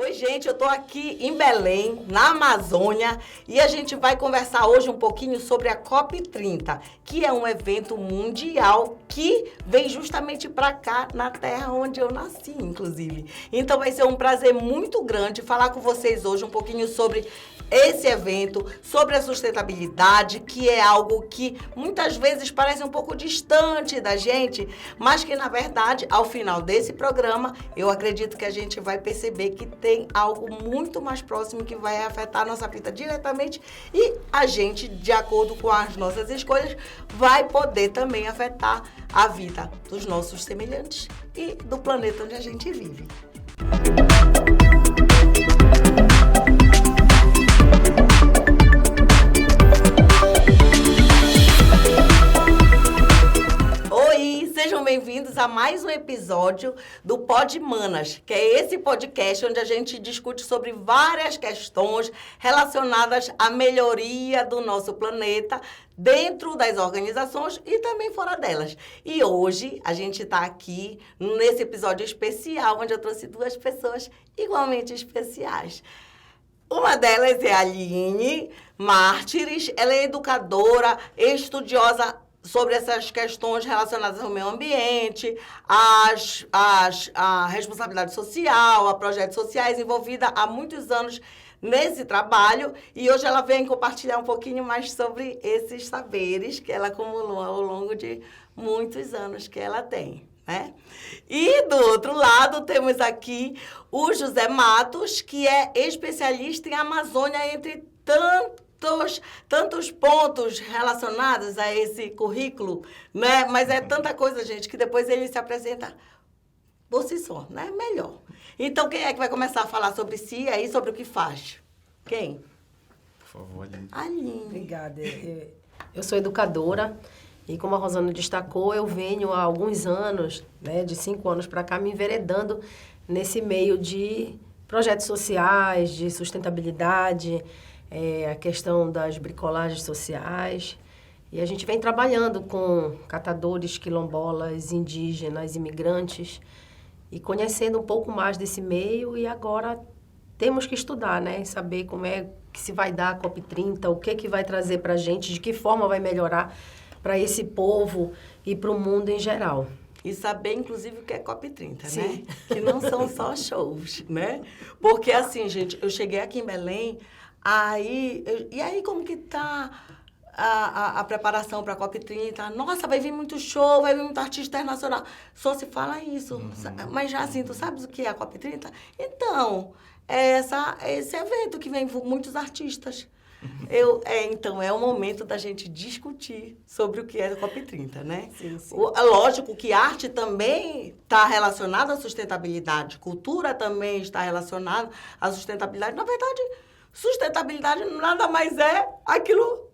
Oi, gente, eu estou aqui em Belém, na Amazônia, e a gente vai conversar hoje um pouquinho sobre a COP30, que é um evento mundial que vem justamente para cá, na terra onde eu nasci, inclusive. Então vai ser um prazer muito grande falar com vocês hoje um pouquinho sobre esse evento, sobre a sustentabilidade, que é algo que muitas vezes parece um pouco distante da gente, mas que, na verdade, ao final desse programa, eu acredito que a gente vai perceber que tem algo muito mais próximo que vai afetar a nossa vida diretamente e a gente, de acordo com as nossas escolhas, vai poder também afetar a vida dos nossos semelhantes e do planeta onde a gente vive. Sejam bem-vindos a mais um episódio do Pod Manas, que é esse podcast onde a gente discute sobre várias questões relacionadas à melhoria do nosso planeta dentro das organizações e também fora delas. E hoje a gente está aqui nesse episódio especial onde eu trouxe duas pessoas igualmente especiais. Uma delas é a Aline Mártires, ela é educadora, estudiosa sobre essas questões relacionadas ao meio ambiente, a responsabilidade social, a projetos sociais, envolvida há muitos anos nesse trabalho. E hoje ela vem compartilhar um pouquinho mais sobre esses saberes que ela acumulou ao longo de muitos anos que ela tem, né? E do outro lado temos aqui o José Matos, que é especialista em Amazônia, entre tantos pontos relacionados a esse currículo, né? Mas é tanta coisa, gente, que depois ele se apresenta por si só, né? Melhor. Então, quem é que vai começar a falar sobre si aí, sobre o que faz? Quem? Por favor, Aline. Aline. Obrigada. Eu sou educadora e, como a Rosana destacou, eu venho há alguns anos, né, de 5 anos para cá, me enveredando nesse meio de projetos sociais, de sustentabilidade, a questão das bricolagens sociais. E a gente vem trabalhando com catadores, quilombolas, indígenas, imigrantes, e conhecendo um pouco mais desse meio. E agora temos que estudar, né? Saber como é que se vai dar a COP30, o que vai trazer para a gente, de que forma vai melhorar para esse povo e para o mundo em geral. E saber, inclusive, o que é COP30, Sim, né? Que não são só shows, né? Porque, assim, gente, eu cheguei aqui em Belém, e aí como que tá a preparação para a COP30? Nossa, vai vir muito show, vai vir muito artista internacional. Só se fala isso. Mas já assim, tu sabes o que é a COP30? Então, é esse evento que vem muitos artistas. Então, é o momento da gente discutir sobre o que é a COP30, né? Sim, sim. Lógico que arte também está relacionada à sustentabilidade, cultura também está relacionada à sustentabilidade. Na verdade, sustentabilidade nada mais é aquilo,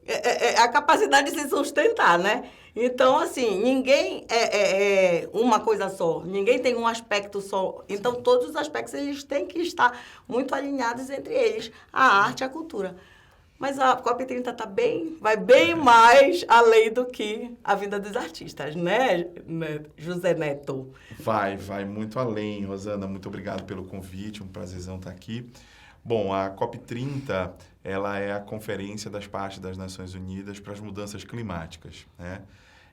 a capacidade de se sustentar, né? Então, assim, ninguém é uma coisa só, ninguém tem um aspecto só. Então, todos os aspectos eles têm que estar muito alinhados entre eles, a arte e a cultura. Mas a COP30 vai bem mais além do que a vida dos artistas, né, José Neto? Vai muito além, Rosana. Muito obrigado pelo convite, um prazerzão estar aqui. Bom, a COP30, ela é a Conferência das Partes das Nações Unidas para as Mudanças Climáticas, né?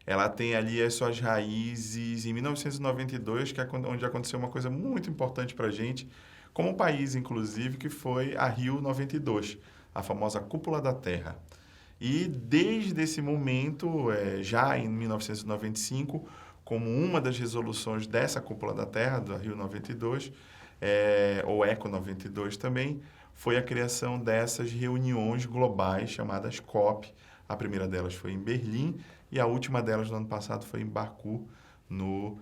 Ela tem ali as suas raízes em 1992, que é onde aconteceu uma coisa muito importante para a gente, como país, inclusive, que foi a Rio 92, a famosa Cúpula da Terra. E desde esse momento, já em 1995, como uma das resoluções dessa Cúpula da Terra, da Rio 92, ou Eco 92 também, foi a criação dessas reuniões globais chamadas COP. A primeira delas foi em Berlim e a última delas no ano passado foi em Baku, no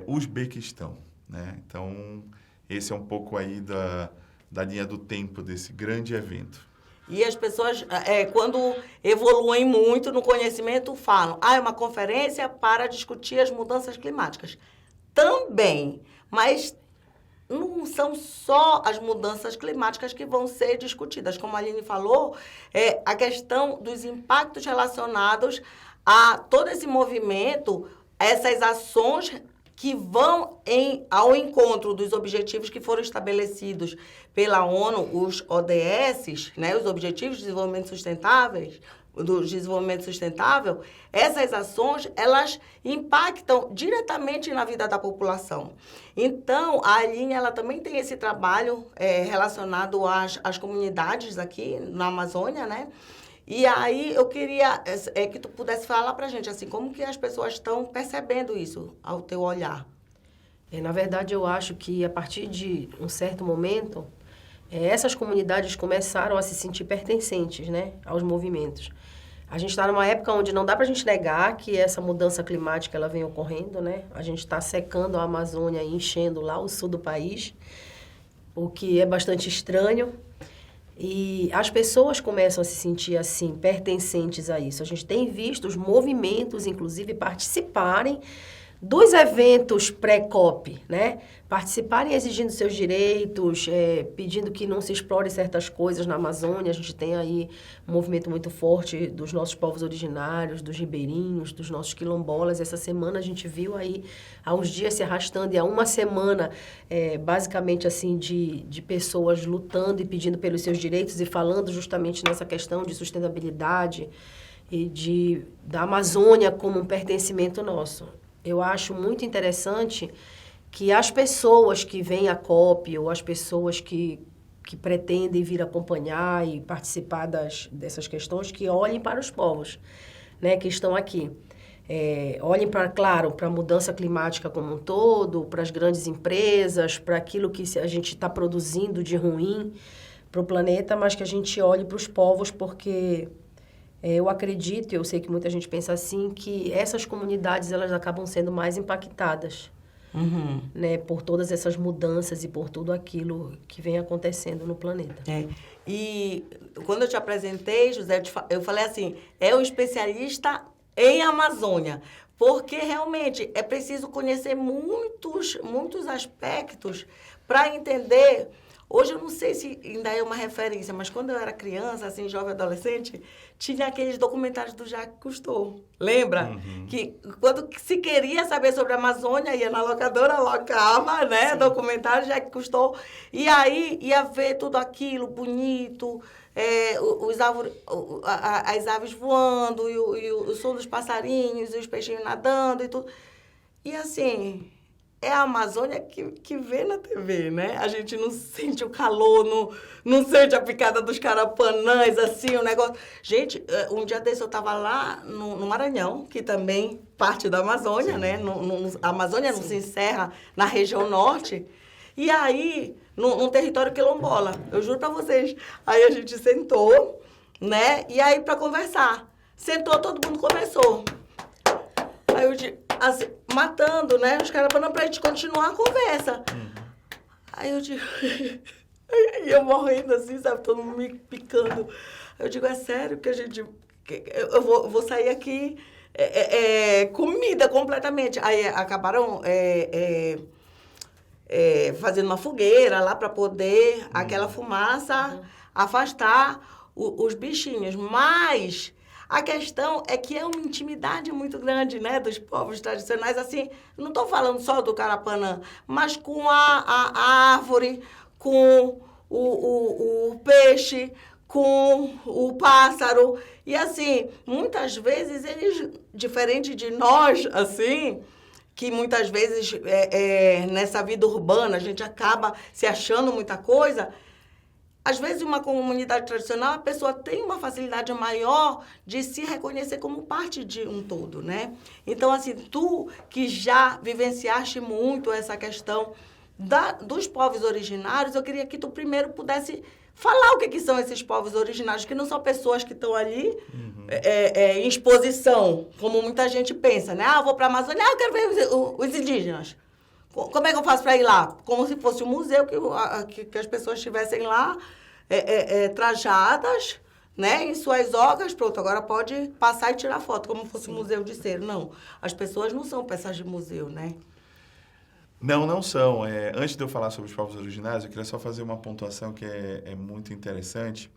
Uzbequistão, né? Então, esse é um pouco aí da linha do tempo desse grande evento. E as pessoas, quando evoluem muito no conhecimento, falam, é uma conferência para discutir as mudanças climáticas. Também, mas não são só as mudanças climáticas que vão ser discutidas. Como a Aline falou, a questão dos impactos relacionados a todo esse movimento, essas ações que vão ao encontro dos objetivos que foram estabelecidos pela ONU, os ODS, né, os Objetivos de Desenvolvimento Sustentáveis, do desenvolvimento sustentável, essas ações, elas impactam diretamente na vida da população. Então, a Aline, ela também tem esse trabalho relacionado às comunidades aqui na Amazônia, né? E aí, eu queria que tu pudesse falar pra gente, assim, como que as pessoas estão percebendo isso, ao teu olhar? Na verdade, eu acho que, a partir de um certo momento, essas comunidades começaram a se sentir pertencentes, né, aos movimentos. A gente está numa época onde não dá para a gente negar que essa mudança climática ela vem ocorrendo, né? A gente está secando a Amazônia e enchendo lá o sul do país, o que é bastante estranho. E as pessoas começam a se sentir assim, pertencentes a isso. A gente tem visto os movimentos, inclusive, participarem dos eventos pré-COP, né? Participarem exigindo seus direitos, pedindo que não se explore certas coisas na Amazônia. A gente tem aí um movimento muito forte dos nossos povos originários, dos ribeirinhos, dos nossos quilombolas. Essa semana a gente viu aí, há uns dias se arrastando, e há uma semana, basicamente assim, de pessoas lutando e pedindo pelos seus direitos e falando justamente nessa questão de sustentabilidade e da Amazônia como um pertencimento nosso. Eu acho muito interessante que as pessoas que vêm à COP ou as pessoas que pretendem vir acompanhar e participar dessas questões, que olhem para os povos, né, que estão aqui. Olhem, claro, para a mudança climática como um todo, para as grandes empresas, para aquilo que a gente está produzindo de ruim para o planeta, mas que a gente olhe para os povos, porque... eu acredito, eu sei que muita gente pensa assim, que essas comunidades elas acabam sendo mais impactadas, né, por todas essas mudanças e por tudo aquilo que vem acontecendo no planeta. E quando eu te apresentei, José, eu falei assim, é um especialista em Amazônia, porque realmente é preciso conhecer muitos aspectos para entender. Hoje eu não sei se ainda é uma referência, mas quando eu era criança, assim, jovem adolescente, tinha aqueles documentários do Jacques Cousteau. Lembra? Que quando se queria saber sobre a Amazônia, ia na locadora, alocava, né? Sim. Documentário Jacques Cousteau. E aí ia ver tudo aquilo bonito, as aves voando, e o som dos passarinhos, e os peixinhos nadando e tudo. E assim... é a Amazônia que vê na TV, né? A gente não sente o calor, não sente a picada dos carapanãs, assim, o negócio... Gente, um dia desse eu estava lá no Maranhão, que também parte da Amazônia, sim, né? A Amazônia não se encerra na região norte. E aí, num território quilombola, eu juro para vocês. Aí a gente sentou, né? E aí, para conversar. Sentou, todo mundo conversou. Aí eu disse... assim, matando, né? Os caras falando pra gente continuar a conversa. Aí eu digo... e eu morrendo assim, sabe? Todo mundo me picando. Aí eu digo, é sério que a gente... eu vou sair aqui comida completamente. Aí acabaram fazendo uma fogueira lá pra poder aquela fumaça afastar os bichinhos. Mas... a questão é que é uma intimidade muito grande, né, dos povos tradicionais, assim, não estou falando só do Carapanã, mas com a árvore, com o peixe, com o pássaro. E, assim, muitas vezes eles, diferente de nós, assim, que muitas vezes nessa vida urbana a gente acaba se achando muita coisa... às vezes, em uma comunidade tradicional, a pessoa tem uma facilidade maior de se reconhecer como parte de um todo, né? Então, assim, tu que já vivenciaste muito essa questão dos povos originários, eu queria que tu primeiro pudesse falar o que são esses povos originários, que não são pessoas que estão ali em exposição, como muita gente pensa, né? Ah, eu vou para a Amazônia, eu quero ver os indígenas. Como é que eu faço para ir lá? Como se fosse um museu, que as pessoas estivessem lá trajadas, né, em suas orgas, pronto, agora pode passar e tirar foto, como se fosse um museu de cera. Não, as pessoas não são peças de museu, né? Não são. Antes de eu falar sobre os povos originários, eu queria só fazer uma pontuação que é muito interessante,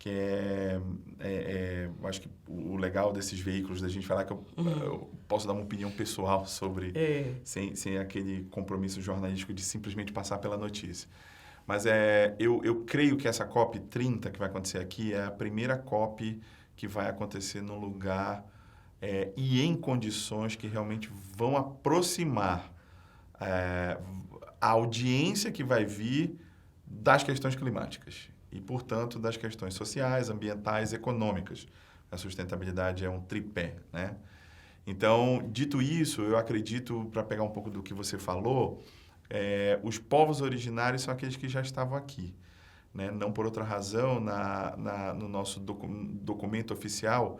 que eu acho que o legal desses veículos, da gente falar que eu posso dar uma opinião pessoal sobre, sem aquele compromisso jornalístico de simplesmente passar pela notícia. Mas eu creio que essa COP30 que vai acontecer aqui é a primeira COP que vai acontecer num lugar e em condições que realmente vão aproximar a audiência que vai vir das questões climáticas e, portanto, das questões sociais, ambientais, econômicas. A sustentabilidade é um tripé, né? Então, dito isso, eu acredito, para pegar um pouco do que você falou, os povos originários são aqueles que já estavam aqui, né? Não por outra razão, no nosso documento oficial,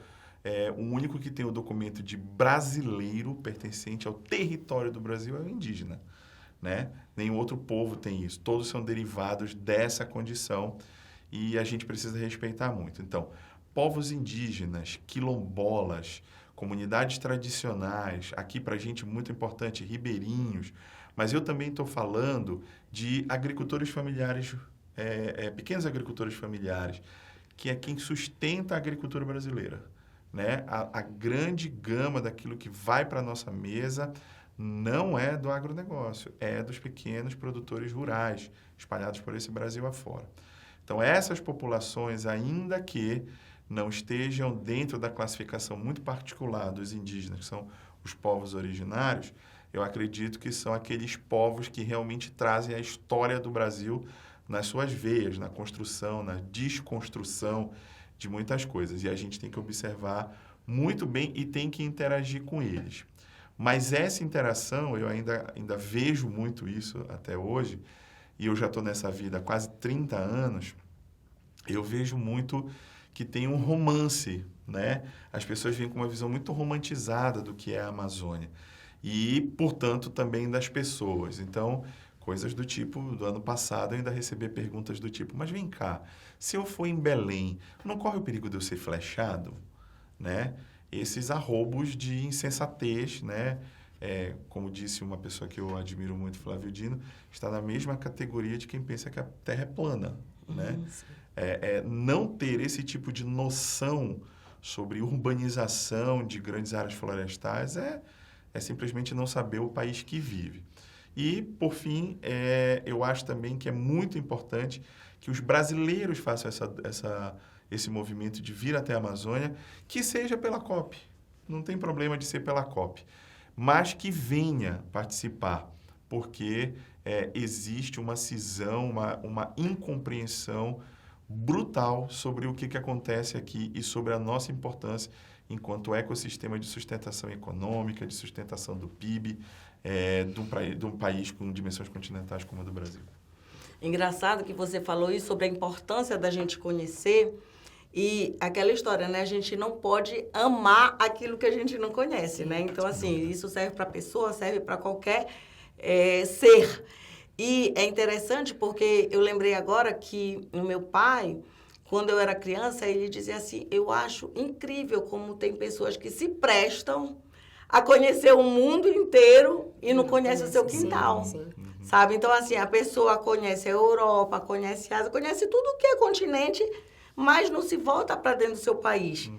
o único que tem o documento de brasileiro pertencente ao território do Brasil é o indígena, né? Nenhum outro povo tem isso. Todos são derivados dessa condição e a gente precisa respeitar muito. Então, povos indígenas, quilombolas, comunidades tradicionais, aqui para a gente muito importante, ribeirinhos, mas eu também estou falando de agricultores familiares, pequenos agricultores familiares, que é quem sustenta a agricultura brasileira, né? A grande gama daquilo que vai para a nossa mesa não é do agronegócio, é dos pequenos produtores rurais, espalhados por esse Brasil afora. Então, essas populações, ainda que não estejam dentro da classificação muito particular dos indígenas, que são os povos originários, eu acredito que são aqueles povos que realmente trazem a história do Brasil nas suas veias, na construção, na desconstrução de muitas coisas. E a gente tem que observar muito bem e tem que interagir com eles. Mas essa interação, eu ainda vejo muito isso até hoje, e eu já estou nessa vida há quase 30 anos, eu vejo muito que tem um romance, né? As pessoas vêm com uma visão muito romantizada do que é a Amazônia. E, portanto, também das pessoas. Então, coisas do tipo, do ano passado, eu ainda recebi perguntas do tipo, mas vem cá, se eu for em Belém, não corre o perigo de eu ser flechado? Né? Esses arrobos de insensatez, né? Como disse uma pessoa que eu admiro muito, Flávio Dino, está na mesma categoria de quem pensa que a Terra é plana. Né? Não ter esse tipo de noção sobre urbanização de grandes áreas florestais é simplesmente não saber o país que vive. E, por fim, eu acho também que é muito importante que os brasileiros façam esse movimento de vir até a Amazônia, que seja pela COP. Não tem problema de ser pela COP. Mas que venha participar, porque existe uma cisão, uma incompreensão brutal sobre o que acontece aqui e sobre a nossa importância enquanto ecossistema de sustentação econômica, de sustentação do PIB, de um país com dimensões continentais como a do Brasil. Engraçado que você falou isso sobre a importância da gente conhecer e aquela história, né? A gente não pode amar aquilo que a gente não conhece, né? Então, assim, isso serve para a pessoa, serve para qualquer ser. E é interessante porque eu lembrei agora que o meu pai, quando eu era criança, ele dizia assim, eu acho incrível como tem pessoas que se prestam a conhecer o mundo inteiro e não conhece o seu quintal. Sim. Sabe? Então, assim, a pessoa conhece a Europa, conhece a Ásia, conhece tudo que é continente, mas não se volta para dentro do seu país.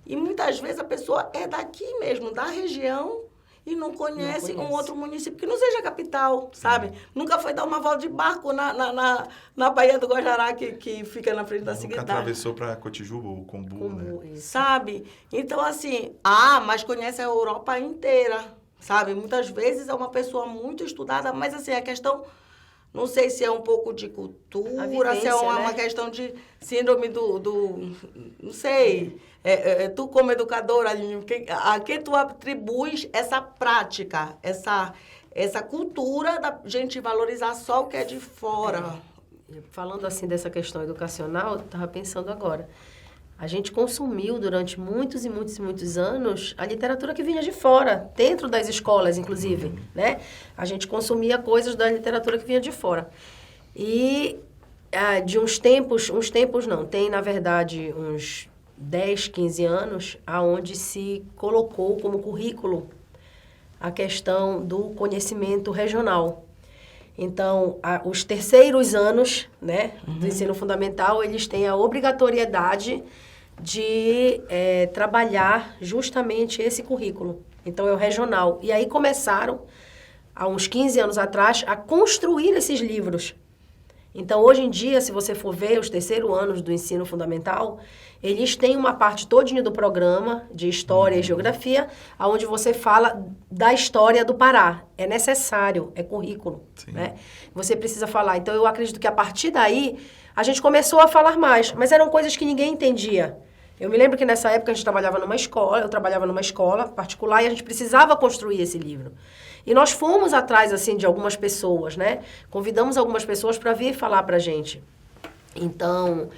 E muitas vezes a pessoa é daqui mesmo, da região, e não conhece um outro município que não seja capital, sabe? Nunca foi dar uma volta de barco na Baía do Guajará, que fica na frente da Secretaria. Nunca atravessou para Cotijuba ou Combu, né? Sabe? Então, assim, mas conhece a Europa inteira, sabe? Muitas vezes é uma pessoa muito estudada, mas, assim, a questão... Não sei se é um pouco de cultura, vivência, se é uma questão de síndrome não sei. Tu, como educadora, a quem tu atribuis essa prática, essa cultura da gente valorizar só o que é de fora? Falando assim dessa questão educacional, eu estava pensando agora. A gente consumiu durante muitos e muitos e muitos anos a literatura que vinha de fora, dentro das escolas, inclusive, né? A gente consumia coisas da literatura que vinha de fora. E de uns tempos não, tem, na verdade, uns 10, 15 anos, aonde se colocou como currículo a questão do conhecimento regional. Então, os terceiros anos, né, do ensino fundamental, eles têm a obrigatoriedade de trabalhar justamente esse currículo. Então, é o regional. E aí começaram, há uns 15 anos atrás, a construir esses livros. Então, hoje em dia, se você for ver os terceiros anos do ensino fundamental, eles têm uma parte todinha do programa de História e Geografia, onde você fala da história do Pará. É necessário, é currículo, né? Você precisa falar. Então, eu acredito que a partir daí, a gente começou a falar mais, mas eram coisas que ninguém entendia. Eu me lembro que nessa época a gente trabalhava numa escola, eu trabalhava numa escola particular e a gente precisava construir esse livro. E nós fomos atrás, assim, de algumas pessoas, né? Convidamos algumas pessoas para vir falar para a gente. Então,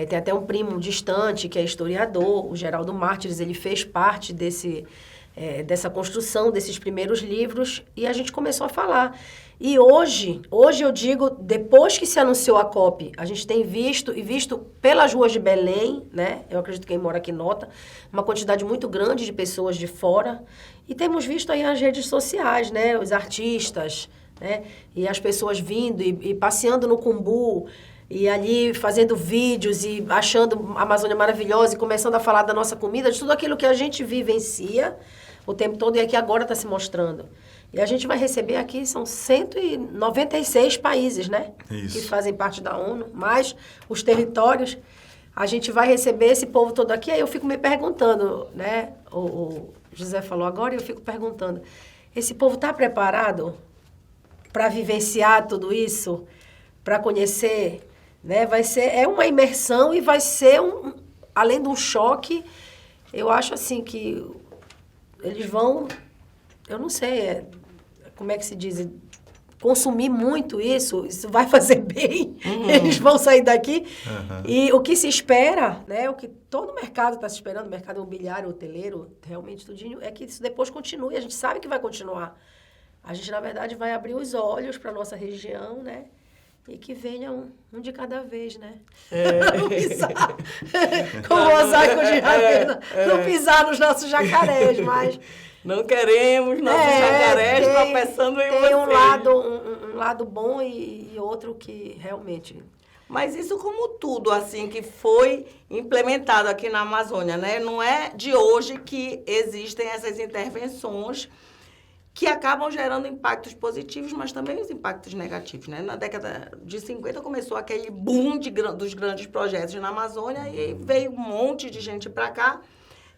tem até um primo distante que é historiador, o Geraldo Mártires, ele fez parte dessa construção desses primeiros livros e a gente começou a falar. E hoje eu digo, depois que se anunciou a COP, a gente tem visto pelas ruas de Belém, né? Eu acredito que quem mora aqui nota, uma quantidade muito grande de pessoas de fora. E temos visto aí nas redes sociais, né? Os artistas, né? E as pessoas vindo e passeando no Cumbu, e ali fazendo vídeos e achando a Amazônia maravilhosa e começando a falar da nossa comida, de tudo aquilo que a gente vivencia o tempo todo e aqui agora está se mostrando. E a gente vai receber aqui, são 196 países, né? Isso. Que fazem parte da ONU, mais os territórios. A gente vai receber esse povo todo aqui, aí eu fico me perguntando, né? O José falou agora e eu fico perguntando, esse povo está preparado para vivenciar tudo isso? Para conhecer, né? É uma imersão e vai ser, além de um choque, eu acho assim que eles vão, eu não sei, como é que se diz, consumir muito isso vai fazer bem, eles vão sair daqui. E o que se espera, né, o que todo mercado está se esperando, o mercado imobiliário, hoteleiro, realmente tudinho, é que isso depois continue, a gente sabe que vai continuar. A gente, na verdade, vai abrir os olhos para a nossa região, né, e que venha um de cada vez, né? Não pisar, como o mosaico de Ravena, não pisar nos nossos jacarés, mas... Não queremos nossos jacarés tropeçando em vocês. Tem um lado bom e outro que realmente... Mas isso como tudo, assim, que foi implementado aqui na Amazônia, né? Não é de hoje que existem essas intervenções que acabam gerando impactos positivos, mas também os impactos negativos, né? Na década de 50 começou aquele boom dos grandes projetos na Amazônia e veio um monte de gente para cá.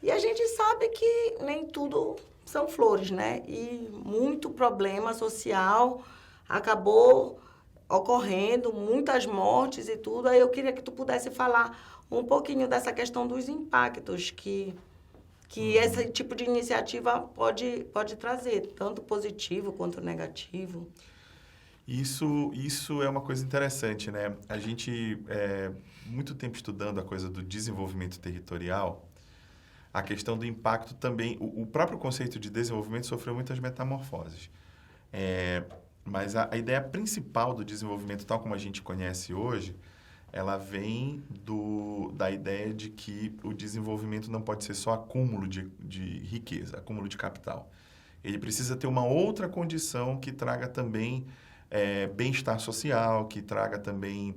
E a gente sabe que nem tudo são flores, né? E muito problema social acabou ocorrendo, muitas mortes e tudo. Aí eu queria que tu pudesse falar um pouquinho dessa questão dos impactos que esse tipo de iniciativa pode trazer, tanto positivo quanto negativo. Isso é uma coisa interessante, né? A gente, muito tempo estudando a coisa do desenvolvimento territorial, a questão do impacto também... O próprio conceito de desenvolvimento sofreu muitas metamorfoses. Mas a ideia principal do desenvolvimento, tal como a gente conhece hoje, ela vem da ideia de que o desenvolvimento não pode ser só acúmulo de riqueza, acúmulo de capital. Ele precisa ter uma outra condição que traga também bem-estar social, que traga também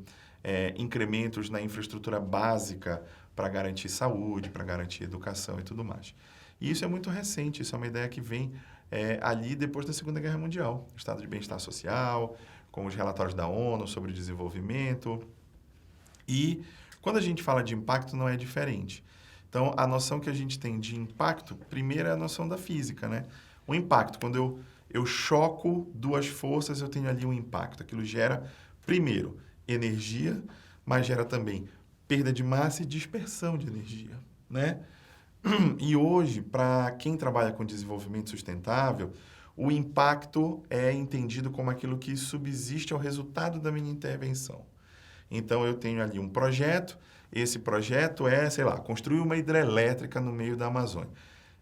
incrementos na infraestrutura básica para garantir saúde, para garantir educação e tudo mais. E isso é muito recente, isso é uma ideia que vem ali depois da Segunda Guerra Mundial. O estado de bem-estar social, com os relatórios da ONU sobre o desenvolvimento. E quando a gente fala de impacto, não é diferente. Então, a noção que a gente tem de impacto, primeiro é a noção da física, né? O impacto, quando eu choco duas forças, eu tenho ali um impacto. Aquilo gera, primeiro, energia, mas gera também perda de massa e dispersão de energia, né? E hoje, para quem trabalha com desenvolvimento sustentável, o impacto é entendido como aquilo que subsiste ao resultado da minha intervenção. Então, eu tenho ali um projeto, esse projeto construir uma hidrelétrica no meio da Amazônia.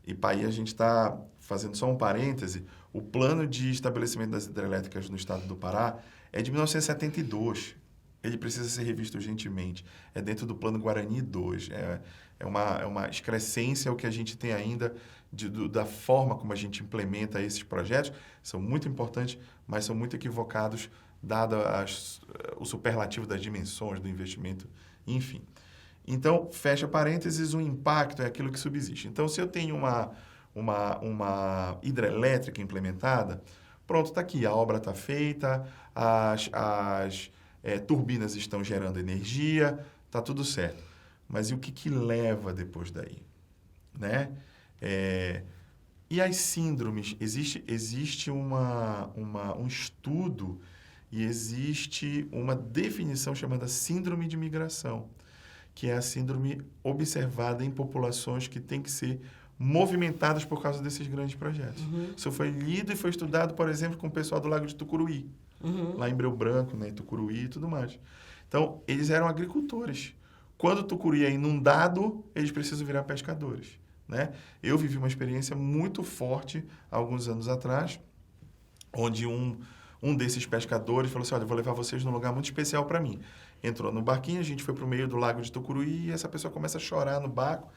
E para aí a gente está fazendo só um parêntese, o plano de estabelecimento das hidrelétricas no estado do Pará é de 1972. ele precisa ser revisto urgentemente. É dentro do Plano Guarani 2. É uma excrescência o que a gente tem ainda da forma como a gente implementa esses projetos. São muito importantes, mas são muito equivocados, dado o superlativo das dimensões do investimento, enfim. Então, fecha parênteses, o impacto é aquilo que subsiste. Então, se eu tenho uma hidrelétrica implementada, pronto, está aqui, a obra está feita, as turbinas estão gerando energia, está tudo certo. Mas e o que leva depois daí? Né? E as síndromes? Existe um estudo e existe uma definição chamada síndrome de migração, que é a síndrome observada em populações que têm que ser movimentadas por causa desses grandes projetos. Uhum. Isso foi lido e foi estudado, por exemplo, com o pessoal do Lago de Tucuruí, lá em Breu Branco, né, Tucuruí e tudo mais. Então, eles eram agricultores. Quando Tucuruí é inundado, eles precisam virar pescadores, né? Eu vivi uma experiência muito forte, há alguns anos atrás, onde um desses pescadores falou assim, olha, eu vou levar vocês num lugar muito especial para mim. Entrou no barquinho, a gente foi para o meio do Lago de Tucuruí e essa pessoa começa a chorar no barco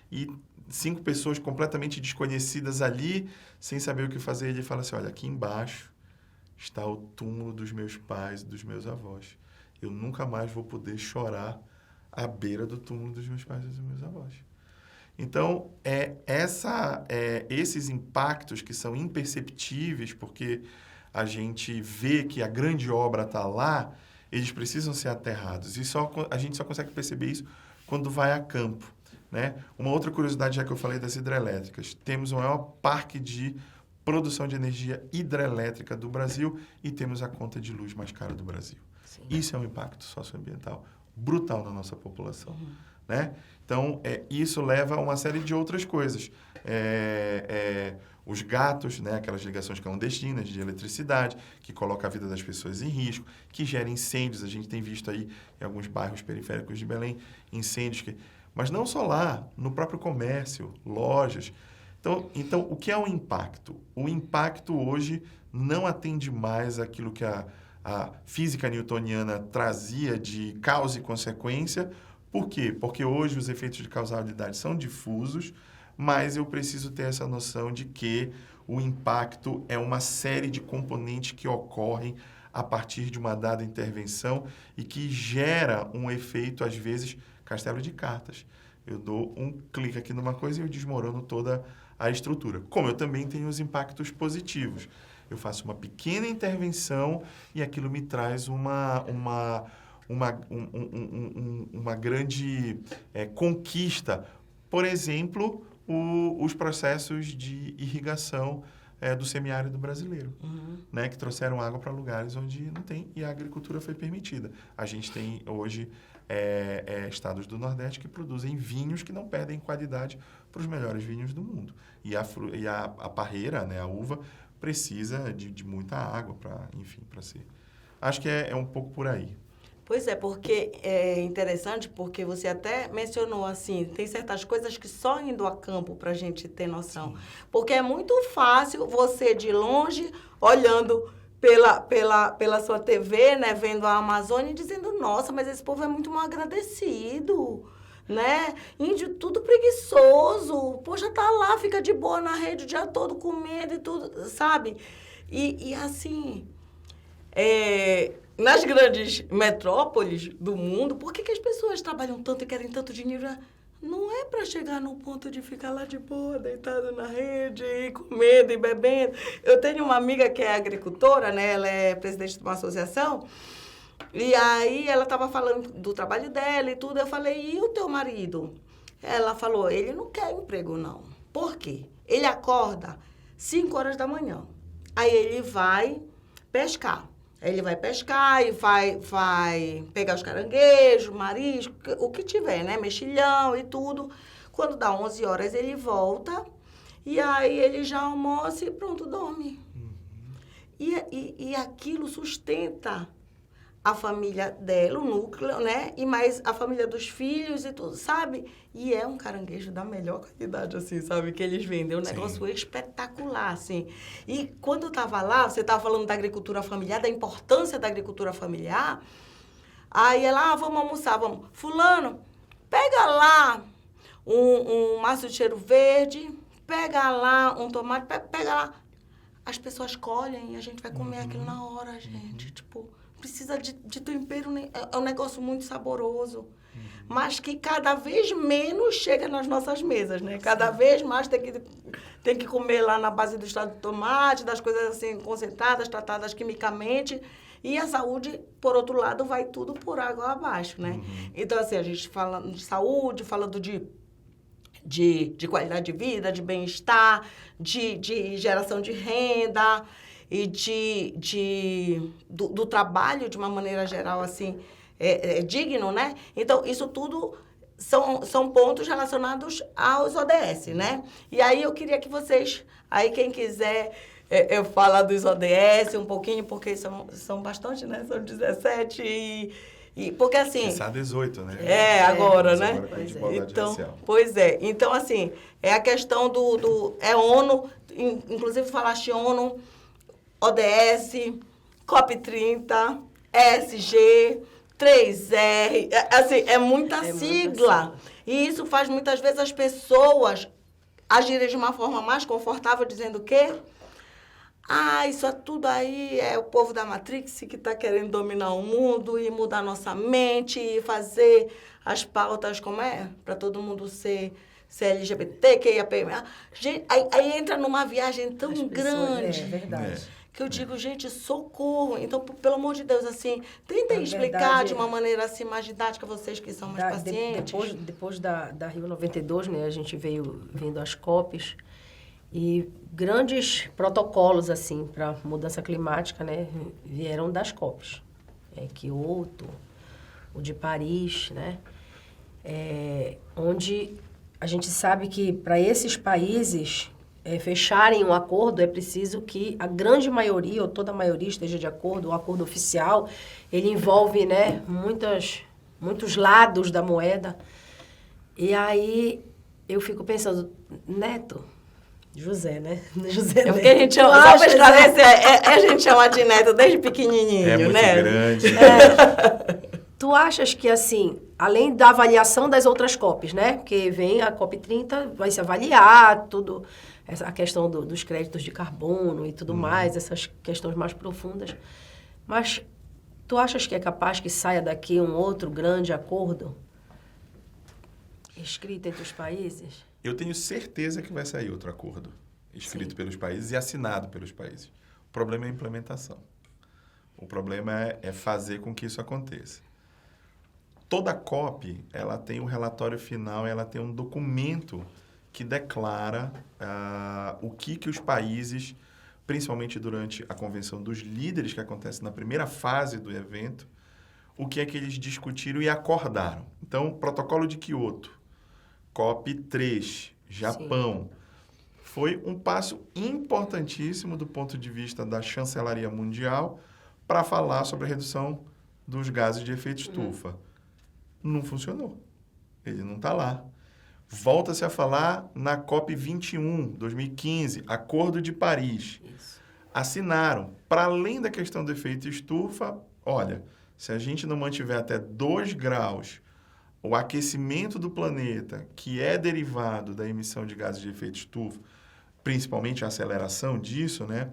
e 5 pessoas completamente desconhecidas ali, sem saber o que fazer. Ele fala assim, olha, aqui embaixo está o túmulo dos meus pais e dos meus avós. Eu nunca mais vou poder chorar à beira do túmulo dos meus pais e dos meus avós. Então, esses impactos que são imperceptíveis, porque a gente vê que a grande obra está lá, eles precisam ser aterrados. E a gente só consegue perceber isso quando vai a campo, né? Uma outra curiosidade, já que eu falei das hidrelétricas, temos o maior parque de produção de energia hidrelétrica do Brasil e temos a conta de luz mais cara do Brasil. Sim. Isso é um impacto socioambiental brutal na nossa população, né? Então, isso leva a uma série de outras coisas. Os gatos, né, aquelas ligações clandestinas de eletricidade, que colocam a vida das pessoas em risco, que gera incêndios. A gente tem visto aí em alguns bairros periféricos de Belém, incêndios Mas não só lá, no próprio comércio, lojas. Então, o que é o impacto? O impacto hoje não atende mais aquilo que a física newtoniana trazia de causa e consequência. Por quê? Porque hoje os efeitos de causalidade são difusos, mas eu preciso ter essa noção de que o impacto é uma série de componentes que ocorrem a partir de uma dada intervenção e que gera um efeito, às vezes, castelo de cartas. Eu dou um clique aqui numa coisa e eu desmorono toda a estrutura. Como eu também tenho os impactos positivos. Eu faço uma pequena intervenção e aquilo me traz uma grande conquista. Por exemplo, os processos de irrigação do semiárido brasileiro, né, que trouxeram água para lugares onde não tem, e a agricultura foi permitida. A gente tem hoje estados do Nordeste que produzem vinhos que não perdem qualidade para os melhores vinhos do mundo. E a parreira, né, a uva, precisa de muita água para ser. Acho que é um pouco por aí. Pois é, porque é interessante, porque você até mencionou assim, tem certas coisas que só indo a campo para a gente ter noção. Sim. Porque é muito fácil você de longe, olhando pela sua TV, né, vendo a Amazônia e dizendo, nossa, mas esse povo é muito mal agradecido, né? Índio tudo preguiçoso, poxa, tá lá, fica de boa na rede o dia todo comendo e tudo, sabe? E assim, nas grandes metrópoles do mundo, por que as pessoas trabalham tanto e querem tanto dinheiro? Não é para chegar no ponto de ficar lá de boa, deitado na rede, e comendo e bebendo. Eu tenho uma amiga que é agricultora, né? Ela é presidente de uma associação. E aí ela estava falando do trabalho dela e tudo. Eu falei, e o teu marido? Ela falou, ele não quer emprego, não. Por quê? Ele acorda 5 horas da manhã. Aí ele vai pescar. Ele vai pescar e vai pegar os caranguejos, marisco, o que tiver, né? Mexilhão e tudo. Quando dá 11 horas, ele volta e aí ele já almoça e pronto, dorme. E aquilo sustenta a família dela, o núcleo, né? E mais a família dos filhos e tudo, sabe? E é um caranguejo da melhor qualidade, assim, sabe? Que eles vendem. Um negócio espetacular, assim. E quando eu estava lá, você estava falando da agricultura familiar, da importância da agricultura familiar. Aí ela, vamos almoçar, vamos. Fulano, pega lá um maço de cheiro verde, pega lá um tomate, pega lá. As pessoas colhem e a gente vai comer aquilo na hora, gente. Tipo, precisa de tempero, é um negócio muito saboroso. Mas que cada vez menos chega nas nossas mesas, né? Cada vez mais tem que comer lá na base do extrato de tomate, das coisas assim concentradas, tratadas quimicamente. E a saúde, por outro lado, vai tudo por água abaixo, né? Então, assim, a gente falando de saúde, falando de qualidade de vida, de bem-estar, de geração de renda e do trabalho de uma maneira geral, assim, digno, né? Então, isso tudo são pontos relacionados aos ODS, né? E aí eu queria que vocês, aí quem quiser eu falar dos ODS um pouquinho, porque são bastante, né? São 17 porque assim... Começar 18, né? Agora, né? Agora com a desigualdade então, racial. pois é. Então, assim, é a questão é ONU, inclusive falaste ONU, ODS, COP30, ESG, 3R, assim, é muita sigla. E isso faz muitas vezes as pessoas agirem de uma forma mais confortável, dizendo o quê? Isso tudo aí é o povo da Matrix que está querendo dominar o mundo e mudar nossa mente e fazer as pautas, como para todo mundo ser LGBT, que ia aí entra numa viagem tão grande. É verdade. Que eu digo, gente, socorro. Então, pelo amor de Deus, assim, tentem explicar de uma maneira assim mais didática, vocês que são mais pacientes. Depois da Rio 92, né, a gente veio vindo às COPs e grandes protocolos, assim, para mudança climática, né, vieram das COPs. Kyoto, o de Paris, né, onde a gente sabe que para esses países... fecharem um acordo, é preciso que a grande maioria, ou toda a maioria esteja de acordo, o acordo oficial, ele envolve, né, muitos lados da moeda. E aí, eu fico pensando, José, né? José Porque a gente chama, só para esclarecer, a gente chama de Neto desde pequenininho, né? É muito grande. Tu achas que, assim, além da avaliação das outras COPs, né? Porque vem a COP30, vai se avaliar tudo... a questão dos créditos de carbono e tudo mais, essas questões mais profundas. Mas tu achas que é capaz que saia daqui um outro grande acordo escrito entre os países? Eu tenho certeza que vai sair outro acordo escrito pelos países e assinado pelos países. O problema é a implementação. O problema é fazer com que isso aconteça. Toda COP, ela tem um relatório final, ela tem um documento que declara o que os países, principalmente durante a convenção dos líderes, que acontece na primeira fase do evento, o que é que eles discutiram e acordaram. Então, Protocolo de Kyoto, COP3, Japão, foi um passo importantíssimo do ponto de vista da chancelaria mundial para falar sobre a redução dos gases de efeito estufa. Não funcionou. Ele não está lá. Volta-se a falar na COP21, 2015, Acordo de Paris. Isso. Assinaram. Para além da questão do efeito estufa, olha, se a gente não mantiver até 2 graus o aquecimento do planeta, que é derivado da emissão de gases de efeito estufa, principalmente a aceleração disso, né,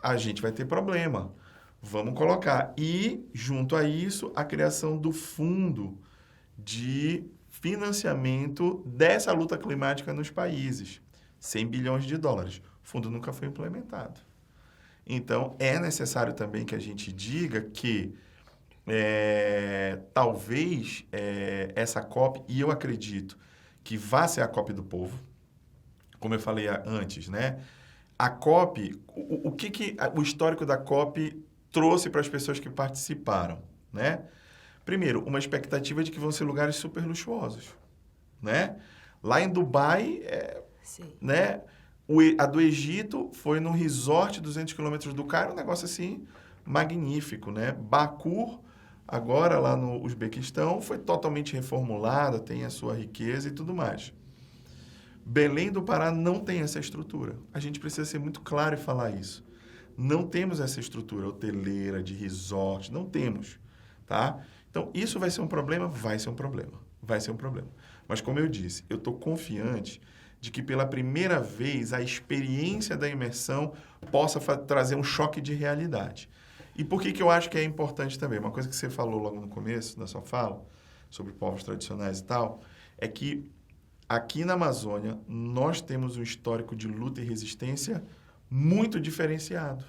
a gente vai ter problema. Vamos colocar. E, junto a isso, a criação do fundo de financiamento dessa luta climática nos países. 100 bilhões de dólares. O fundo nunca foi implementado. Então, é necessário também que a gente diga que talvez essa COP, e eu acredito que vá ser a COP do povo, como eu falei antes, né? A COP, o histórico da COP trouxe para as pessoas que participaram, né? Primeiro, uma expectativa de que vão ser lugares super luxuosos, né? Lá em Dubai, né? A do Egito foi num resort 200 quilômetros do Cairo, um negócio assim magnífico, né? Baku, agora lá no Uzbequistão, foi totalmente reformulada, tem a sua riqueza e tudo mais. Belém do Pará não tem essa estrutura. A gente precisa ser muito claro e falar isso. Não temos essa estrutura hoteleira, de resort, não temos. tá? Então, isso vai ser um problema? Vai ser um problema. Vai ser um problema. Mas, como eu disse, eu estou confiante de que, pela primeira vez, a experiência da imersão possa trazer um choque de realidade. E por que eu acho que é importante também? Uma coisa que você falou logo no começo da sua fala, sobre povos tradicionais e tal, é que aqui na Amazônia nós temos um histórico de luta e resistência muito diferenciado.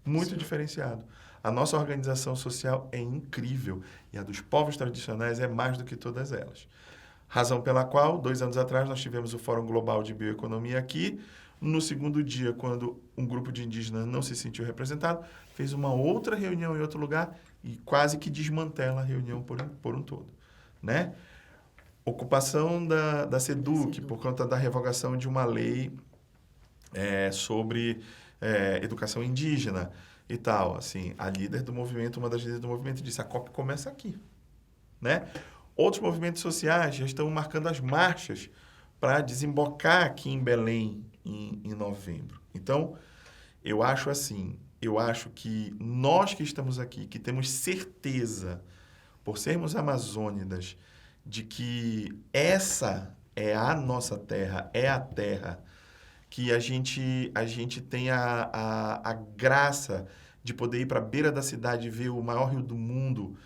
Muito Sim. diferenciado. A nossa organização social é incrível e a dos povos tradicionais é mais do que todas elas. Razão pela qual, 2 anos atrás, nós tivemos o Fórum Global de Bioeconomia aqui. No segundo dia, quando um grupo de indígenas não se sentiu representado, fez uma outra reunião em outro lugar e quase que desmantela a reunião por um todo. Né? Ocupação da SEDUC, por conta da revogação de uma lei sobre educação indígena e tal. Assim, a líder do movimento, uma das líderes do movimento, disse: a COP começa aqui. Né? Outros movimentos sociais já estão marcando as marchas para desembocar aqui em Belém em novembro. Então, eu acho que nós que estamos aqui, que temos certeza, por sermos amazônidas, de que essa é a nossa terra, é a terra, que a gente tem a graça de poder ir para a beira da cidade e ver o maior rio do mundo,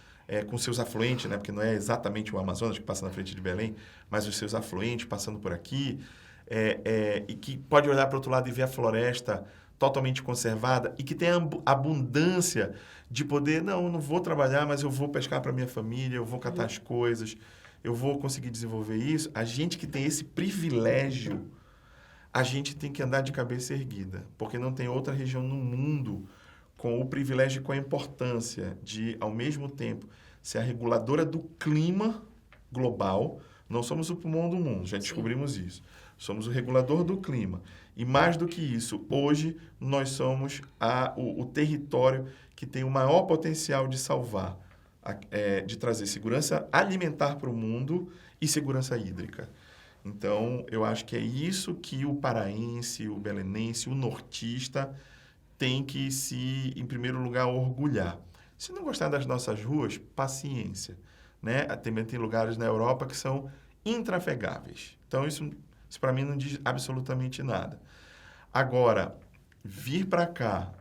com seus afluentes, né? Porque não é exatamente o Amazonas que passa na frente de Belém, mas os seus afluentes passando por aqui, e que pode olhar para o outro lado e ver a floresta totalmente conservada e que tem a abundância de poder, não vou trabalhar, mas eu vou pescar para minha família, eu vou catar as coisas, eu vou conseguir desenvolver isso. A gente que tem esse privilégio, a gente tem que andar de cabeça erguida, porque não tem outra região no mundo com o privilégio e com a importância de, ao mesmo tempo, ser a reguladora do clima global. Não somos o pulmão do mundo, já descobrimos isso. Somos o regulador do clima. E mais do que isso, hoje nós somos o território que tem o maior potencial de salvar, de trazer segurança alimentar para o mundo e segurança hídrica. Então, eu acho que é isso que o paraense, o belenense, o nortista tem que se, em primeiro lugar, orgulhar. Se não gostar das nossas ruas, paciência. Né? Também tem lugares na Europa que são intrafegáveis. Então, isso para mim não diz absolutamente nada. Agora, vir para cá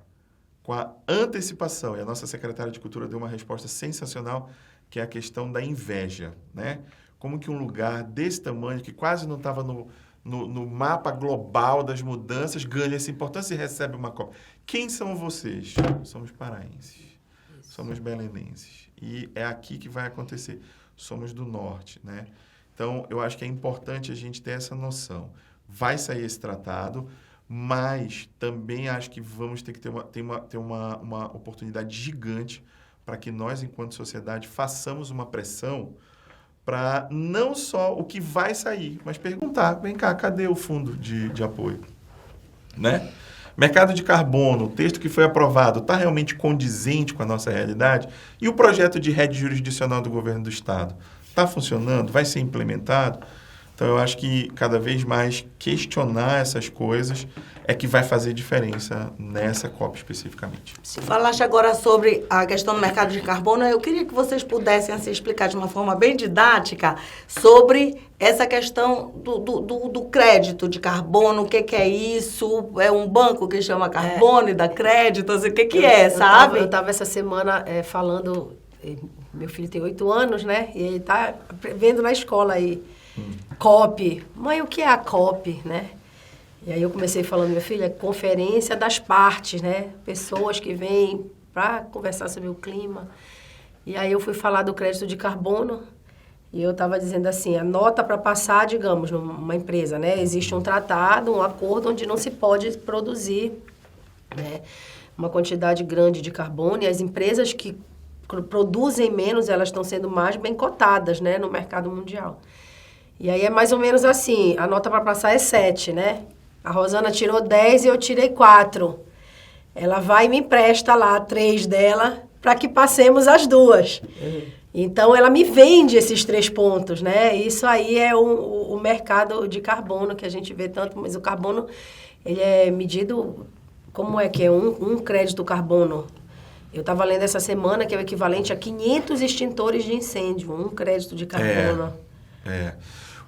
com a antecipação, e a nossa secretária de Cultura deu uma resposta sensacional, que é a questão da inveja. Né? Como que um lugar desse tamanho, que quase não estava no mapa global das mudanças, ganha essa importância e recebe uma Copa. Quem são vocês? Somos paraenses. Isso. Somos belenenses. E é aqui que vai acontecer. Somos do norte, né? Então, eu acho que é importante a gente ter essa noção. Vai sair esse tratado, mas também acho que vamos ter que ter uma oportunidade gigante para que nós, enquanto sociedade, façamos uma pressão para não só o que vai sair, mas perguntar, vem cá, cadê o fundo de apoio? Né? Mercado de carbono, o texto que foi aprovado, está realmente condizente com a nossa realidade? E o projeto de rede jurisdicional do governo do Estado? Está funcionando? Vai ser implementado? Então, eu acho que cada vez mais questionar essas coisas é que vai fazer diferença nessa COP especificamente. Sim. Falaste agora sobre a questão do mercado de carbono. Eu queria que vocês pudessem assim, explicar de uma forma bem didática sobre essa questão do crédito de carbono. O que é isso? É um banco que chama carbono e dá crédito? Assim, o que é, sabe? Eu estava essa semana falando... Meu filho tem 8 anos, né? E ele está vendo na escola aí. COP. Mãe, o que é a COP, né? E aí eu comecei falando, meu filho, é conferência das partes, né? Pessoas que vêm para conversar sobre o clima. E aí eu fui falar do crédito de carbono e eu estava dizendo assim, a nota para passar, digamos, numa empresa, né? Existe um tratado, um acordo onde não se pode produzir, né, uma quantidade grande de carbono e as empresas que produzem menos, elas estão sendo mais bem cotadas, né, no mercado mundial. E aí é mais ou menos assim, a nota para passar é 7, né? A Rosana tirou 10 e eu tirei 4. Ela vai e me empresta lá 3 dela para que passemos as 2. Então, ela me vende esses 3 pontos, né? Isso aí é o mercado de carbono que a gente vê tanto, mas o carbono, ele é medido, como é que é um crédito carbono? Eu estava lendo essa semana que é o equivalente a 500 extintores de incêndio, um crédito de carbono.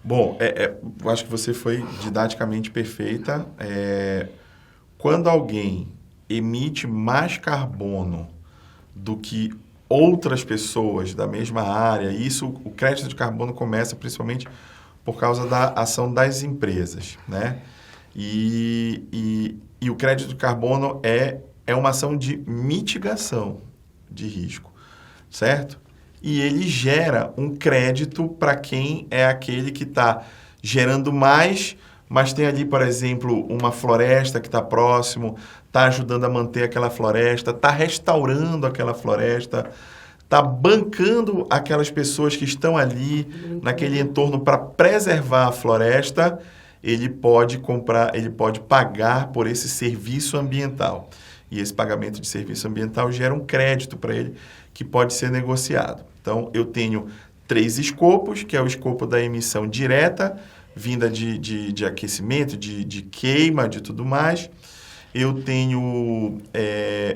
Bom, eu acho que você foi didaticamente perfeita. Quando alguém emite mais carbono do que outras pessoas da mesma área, o crédito de carbono começa principalmente por causa da ação das empresas, né? E o crédito de carbono é uma ação de mitigação de risco, certo? E ele gera um crédito para quem é aquele que está gerando mais, mas tem ali, por exemplo, uma floresta que está próximo, está ajudando a manter aquela floresta, está restaurando aquela floresta, está bancando aquelas pessoas que estão ali naquele entorno para preservar a floresta. Ele pode pagar por esse serviço ambiental. E esse pagamento de serviço ambiental gera um crédito para ele que pode ser negociado. Então, eu tenho 3 escopos, que é o escopo da emissão direta, vinda de aquecimento, de queima, de tudo mais. Eu tenho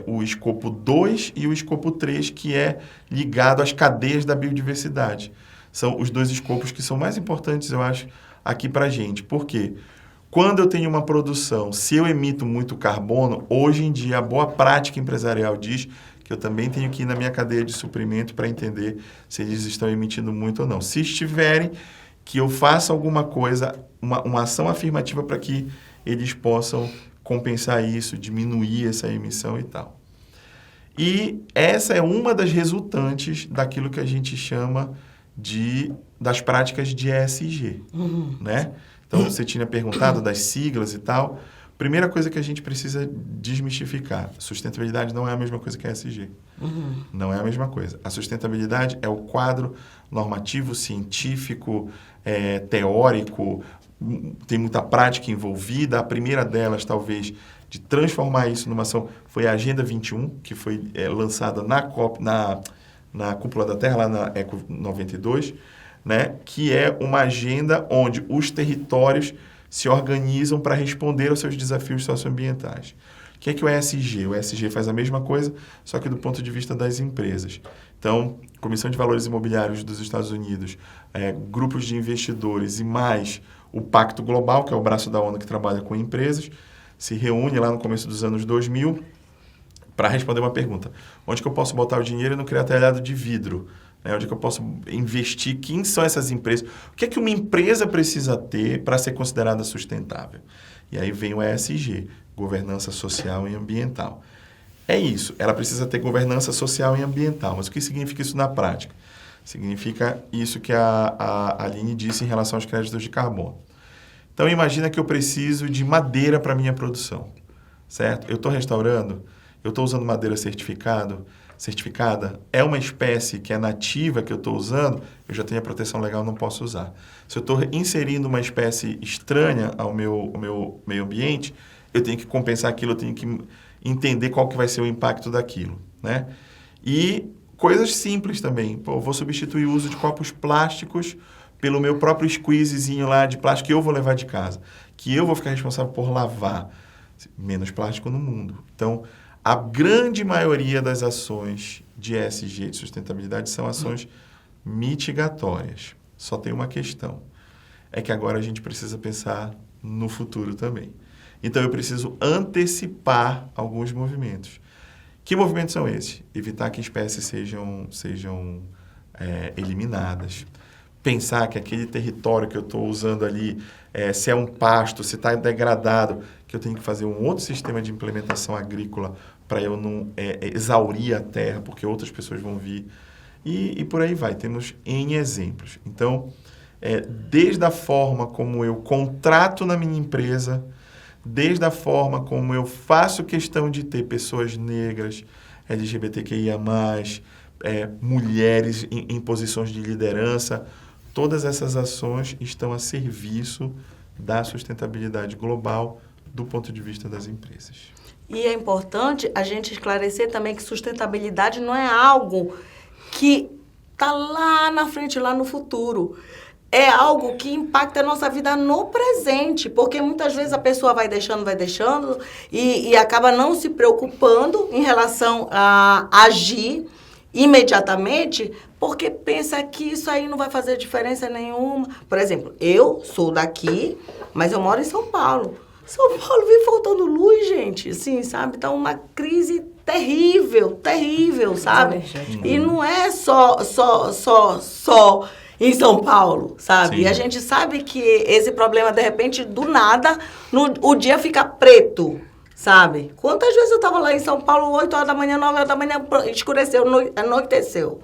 o escopo 2 e o escopo 3, que é ligado às cadeias da biodiversidade. São os 2 escopos que são mais importantes, eu acho, aqui para a gente. Por quê? Quando eu tenho uma produção, se eu emito muito carbono, hoje em dia a boa prática empresarial diz que eu também tenho que ir na minha cadeia de suprimento para entender se eles estão emitindo muito ou não. Se estiverem, que eu faça alguma coisa, uma ação afirmativa para que eles possam compensar isso, diminuir essa emissão e tal. E essa é uma das resultantes daquilo que a gente chama das práticas de ESG, né? Então, você tinha perguntado das siglas e tal. Primeira coisa que a gente precisa desmistificar, sustentabilidade não é a mesma coisa que ESG. Não é a mesma coisa. A sustentabilidade é o quadro normativo, científico, teórico, tem muita prática envolvida. A primeira delas, talvez, de transformar isso numa ação, foi a Agenda 21, que foi lançada na Cúpula da Terra, lá na Eco 92, né? Que é uma agenda onde os territórios se organizam para responder aos seus desafios socioambientais. O que é o ESG? O ESG faz a mesma coisa, só que do ponto de vista das empresas. Então, Comissão de Valores Imobiliários dos Estados Unidos, grupos de investidores e mais o Pacto Global, que é o braço da ONU que trabalha com empresas, se reúne lá no começo dos anos 2000 para responder uma pergunta. Onde que eu posso botar o dinheiro e não criar telhado de vidro? Onde que eu posso investir? Quem são essas empresas? O que é que uma empresa precisa ter para ser considerada sustentável? E aí vem o ESG, Governança Social e Ambiental. É isso, ela precisa ter governança social e ambiental. Mas o que significa isso na prática? Significa isso que a Aline disse em relação aos créditos de carbono. Então, imagina que eu preciso de madeira para a minha produção, certo? Eu estou restaurando, eu estou usando madeira certificada, é uma espécie que é nativa que eu estou usando, eu já tenho a proteção legal, não posso usar. Se eu estou inserindo uma espécie estranha ao meu meio ambiente, eu tenho que compensar aquilo, eu tenho que entender qual que vai ser o impacto daquilo, né? E coisas simples também. Eu vou substituir o uso de copos plásticos pelo meu próprio squeezezinho lá de plástico que eu vou levar de casa, que eu vou ficar responsável por lavar. Menos plástico no mundo. Então, a grande maioria das ações de ESG, de sustentabilidade, são ações mitigatórias. Só tem uma questão. É que agora a gente precisa pensar no futuro também. Então, eu preciso antecipar alguns movimentos. Que movimentos são esses? Evitar que espécies sejam eliminadas. Pensar que aquele território que eu estou usando ali, se é um pasto, se está degradado, que eu tenho que fazer um outro sistema de implementação agrícola para eu não exaurir a terra, porque outras pessoas vão vir. E por aí vai, temos N exemplos. Então, desde a forma como eu contrato na minha empresa, desde a forma como eu faço questão de ter pessoas negras, LGBTQIA+, mulheres em posições de liderança, todas essas ações estão a serviço da sustentabilidade global do ponto de vista das empresas. E é importante a gente esclarecer também que sustentabilidade não é algo que está lá na frente, lá no futuro. é algo que impacta a nossa vida no presente, porque muitas vezes a pessoa vai deixando e acaba não se preocupando em relação a agir imediatamente, porque pensa que isso aí não vai fazer diferença nenhuma. Por exemplo, eu sou daqui, mas eu moro em São Paulo. São Paulo vive faltando luz, gente, assim, sabe? Tá uma crise terrível, sabe? E não é só em São Paulo, sabe? Sim. E a gente sabe que esse problema, de repente, do nada, o dia fica preto, sabe? Quantas vezes eu tava lá em São Paulo, 8 horas da manhã, 9 horas da manhã, escureceu, anoiteceu.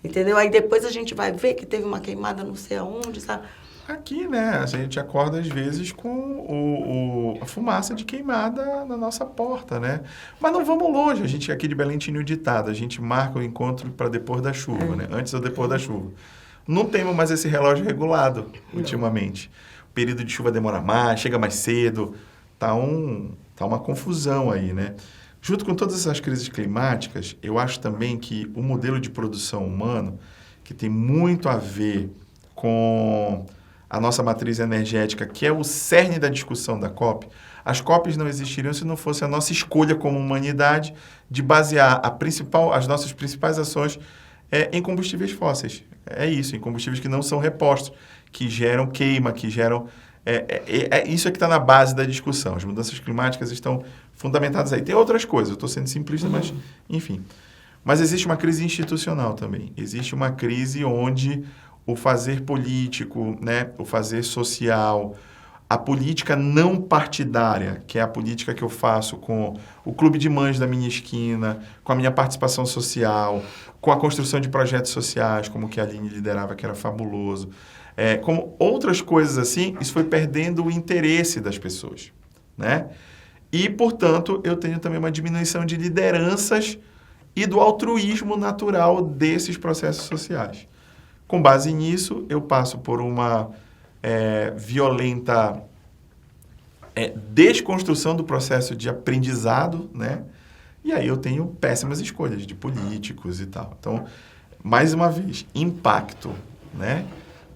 Entendeu? Aí depois a gente vai ver que teve uma queimada não sei aonde, sabe? Aqui, né, a gente acorda às vezes com a fumaça de queimada na nossa porta, né? Mas não vamos longe, a gente aqui de Belém tinha o ditado, a gente marca o encontro para depois da chuva, né? Antes ou depois da chuva. Não temos mais esse relógio regulado ultimamente. O período de chuva demora mais, chega mais cedo, tá uma confusão aí, né? Junto com todas essas crises climáticas, eu acho também que o modelo de produção humano, que tem muito a ver com a nossa matriz energética, que é o cerne da discussão da COP, as COPs não existiriam se não fosse a nossa escolha como humanidade de basear as nossas principais ações em combustíveis fósseis. É isso, em combustíveis que não são repostos, que geram queima, que geram... isso é que está na base da discussão. As mudanças climáticas estão fundamentadas aí. Tem outras coisas, eu estou sendo simplista, mas enfim. Mas existe uma crise institucional também. Existe uma crise onde o fazer político, né, o fazer social, a política não partidária, que é a política que eu faço com o clube de mães da minha esquina, com a minha participação social, com a construção de projetos sociais, como que a Aline liderava, que era fabuloso. Como outras coisas assim, isso foi perdendo o interesse das pessoas, né? E, portanto, eu tenho também uma diminuição de lideranças e do altruísmo natural desses processos sociais. Com base nisso, eu passo por uma violenta desconstrução do processo de aprendizado, né? E aí eu tenho péssimas escolhas de políticos e tal. Então, mais uma vez, impacto, né?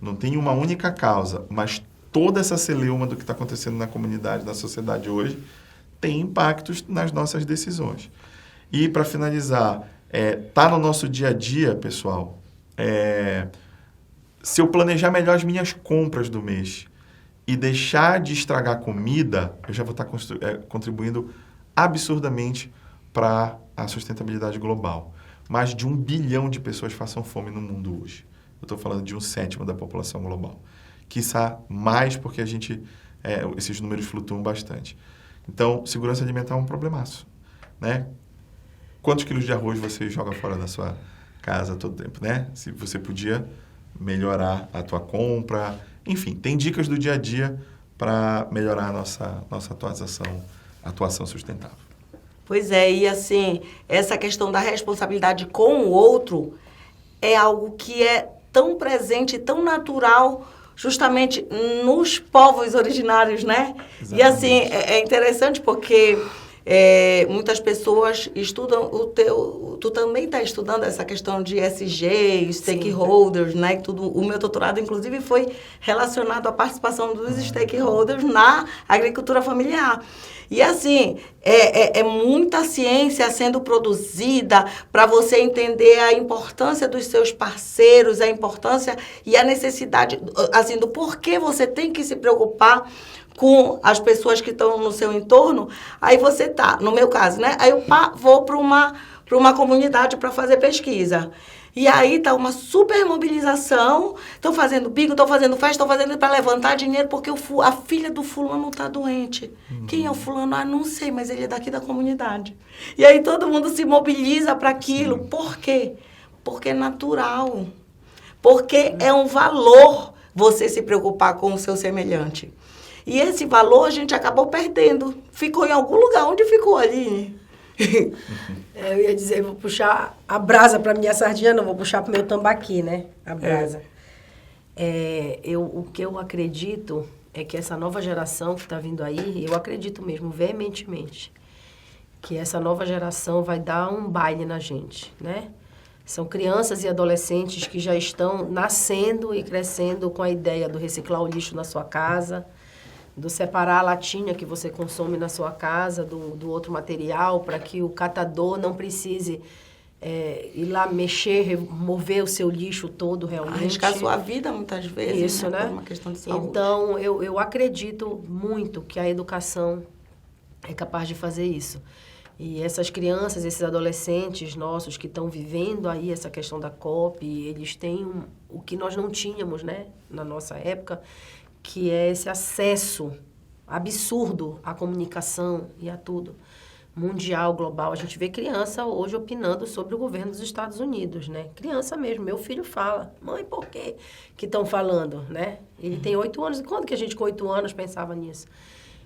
Não tem uma única causa, mas toda essa celeuma do que está acontecendo na comunidade, na sociedade hoje, tem impactos nas nossas decisões. E, para finalizar, tá no nosso dia a dia, pessoal, se eu planejar melhor as minhas compras do mês e deixar de estragar comida, eu já vou estar contribuindo absurdamente para a sustentabilidade global. Mais de 1 bilhão de pessoas passam fome no mundo hoje. Eu estou falando de 1/7 da população global. Quiçá mais, porque esses números flutuam bastante. Então, segurança alimentar é um problemaço, né? Quantos quilos de arroz você joga fora da sua casa todo tempo, né? Se você podia melhorar a tua compra. Enfim, tem dicas do dia a dia para melhorar a nossa atuação sustentável. Pois é, e assim, essa questão da responsabilidade com o outro é algo que é tão presente, tão natural, justamente nos povos originários, né? Exatamente. E assim, é interessante porque muitas pessoas estudam tu também está estudando essa questão de ESG, stakeholders, né? Tudo, o meu doutorado, inclusive, foi relacionado à participação dos stakeholders na agricultura familiar. E assim, é muita ciência sendo produzida para você entender a importância dos seus parceiros, a importância e a necessidade, assim, do porquê você tem que se preocupar com as pessoas que estão no seu entorno. Aí você tá, no meu caso, né? Aí eu vou para uma comunidade para fazer pesquisa. E aí tá uma super mobilização, estão fazendo bingo, estão fazendo festa, estão fazendo para levantar dinheiro porque a filha do fulano está doente. Quem é o fulano? Ah, não sei, mas ele é daqui da comunidade. E aí todo mundo se mobiliza para aquilo. Sim. Por quê? Porque é natural. Porque é um valor você se preocupar com o seu semelhante. E esse valor a gente acabou perdendo. Ficou em algum lugar. Onde ficou, Aline? Eu ia dizer, vou puxar a brasa para minha sardinha, não, vou puxar para o meu tambaqui, né? A brasa. O que eu acredito é que essa nova geração que está vindo aí, eu acredito mesmo, veementemente, que essa nova geração vai dar um baile na gente, né? São crianças e adolescentes que já estão nascendo e crescendo com a ideia do reciclar o lixo na sua casa, do separar a latinha que você consome na sua casa do outro material, para que o catador não precise ir lá mexer, remover o seu lixo todo realmente. Arriscar a sua vida muitas vezes, isso, né? Por uma questão de saúde. Então, eu acredito muito que a educação é capaz de fazer isso. E essas crianças, esses adolescentes nossos que estão vivendo aí essa questão da COP, eles têm o que nós não tínhamos, né, na nossa época, que é esse acesso absurdo à comunicação e a tudo. Mundial, global. A gente vê criança hoje opinando sobre o governo dos Estados Unidos, né? Criança mesmo. Meu filho fala, mãe, por quê que estão falando, né? Ele tem 8 anos. E quando que a gente com 8 anos pensava nisso?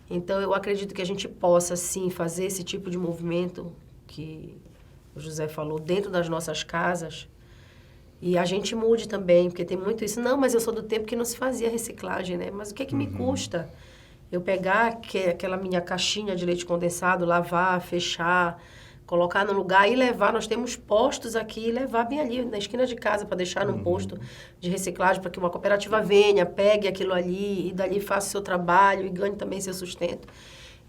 Então, eu acredito que a gente possa, sim, fazer esse tipo de movimento que o José falou dentro das nossas casas. E a gente mude também, porque tem muito isso. Não, mas eu sou do tempo que não se fazia reciclagem, né? Mas o que é que me custa? Eu pegar aquela minha caixinha de leite condensado, lavar, fechar, colocar no lugar e levar. Nós temos postos aqui e levar bem ali, na esquina de casa, para deixar num posto de reciclagem, para que uma cooperativa venha, pegue aquilo ali e dali faça o seu trabalho e ganhe também seu sustento.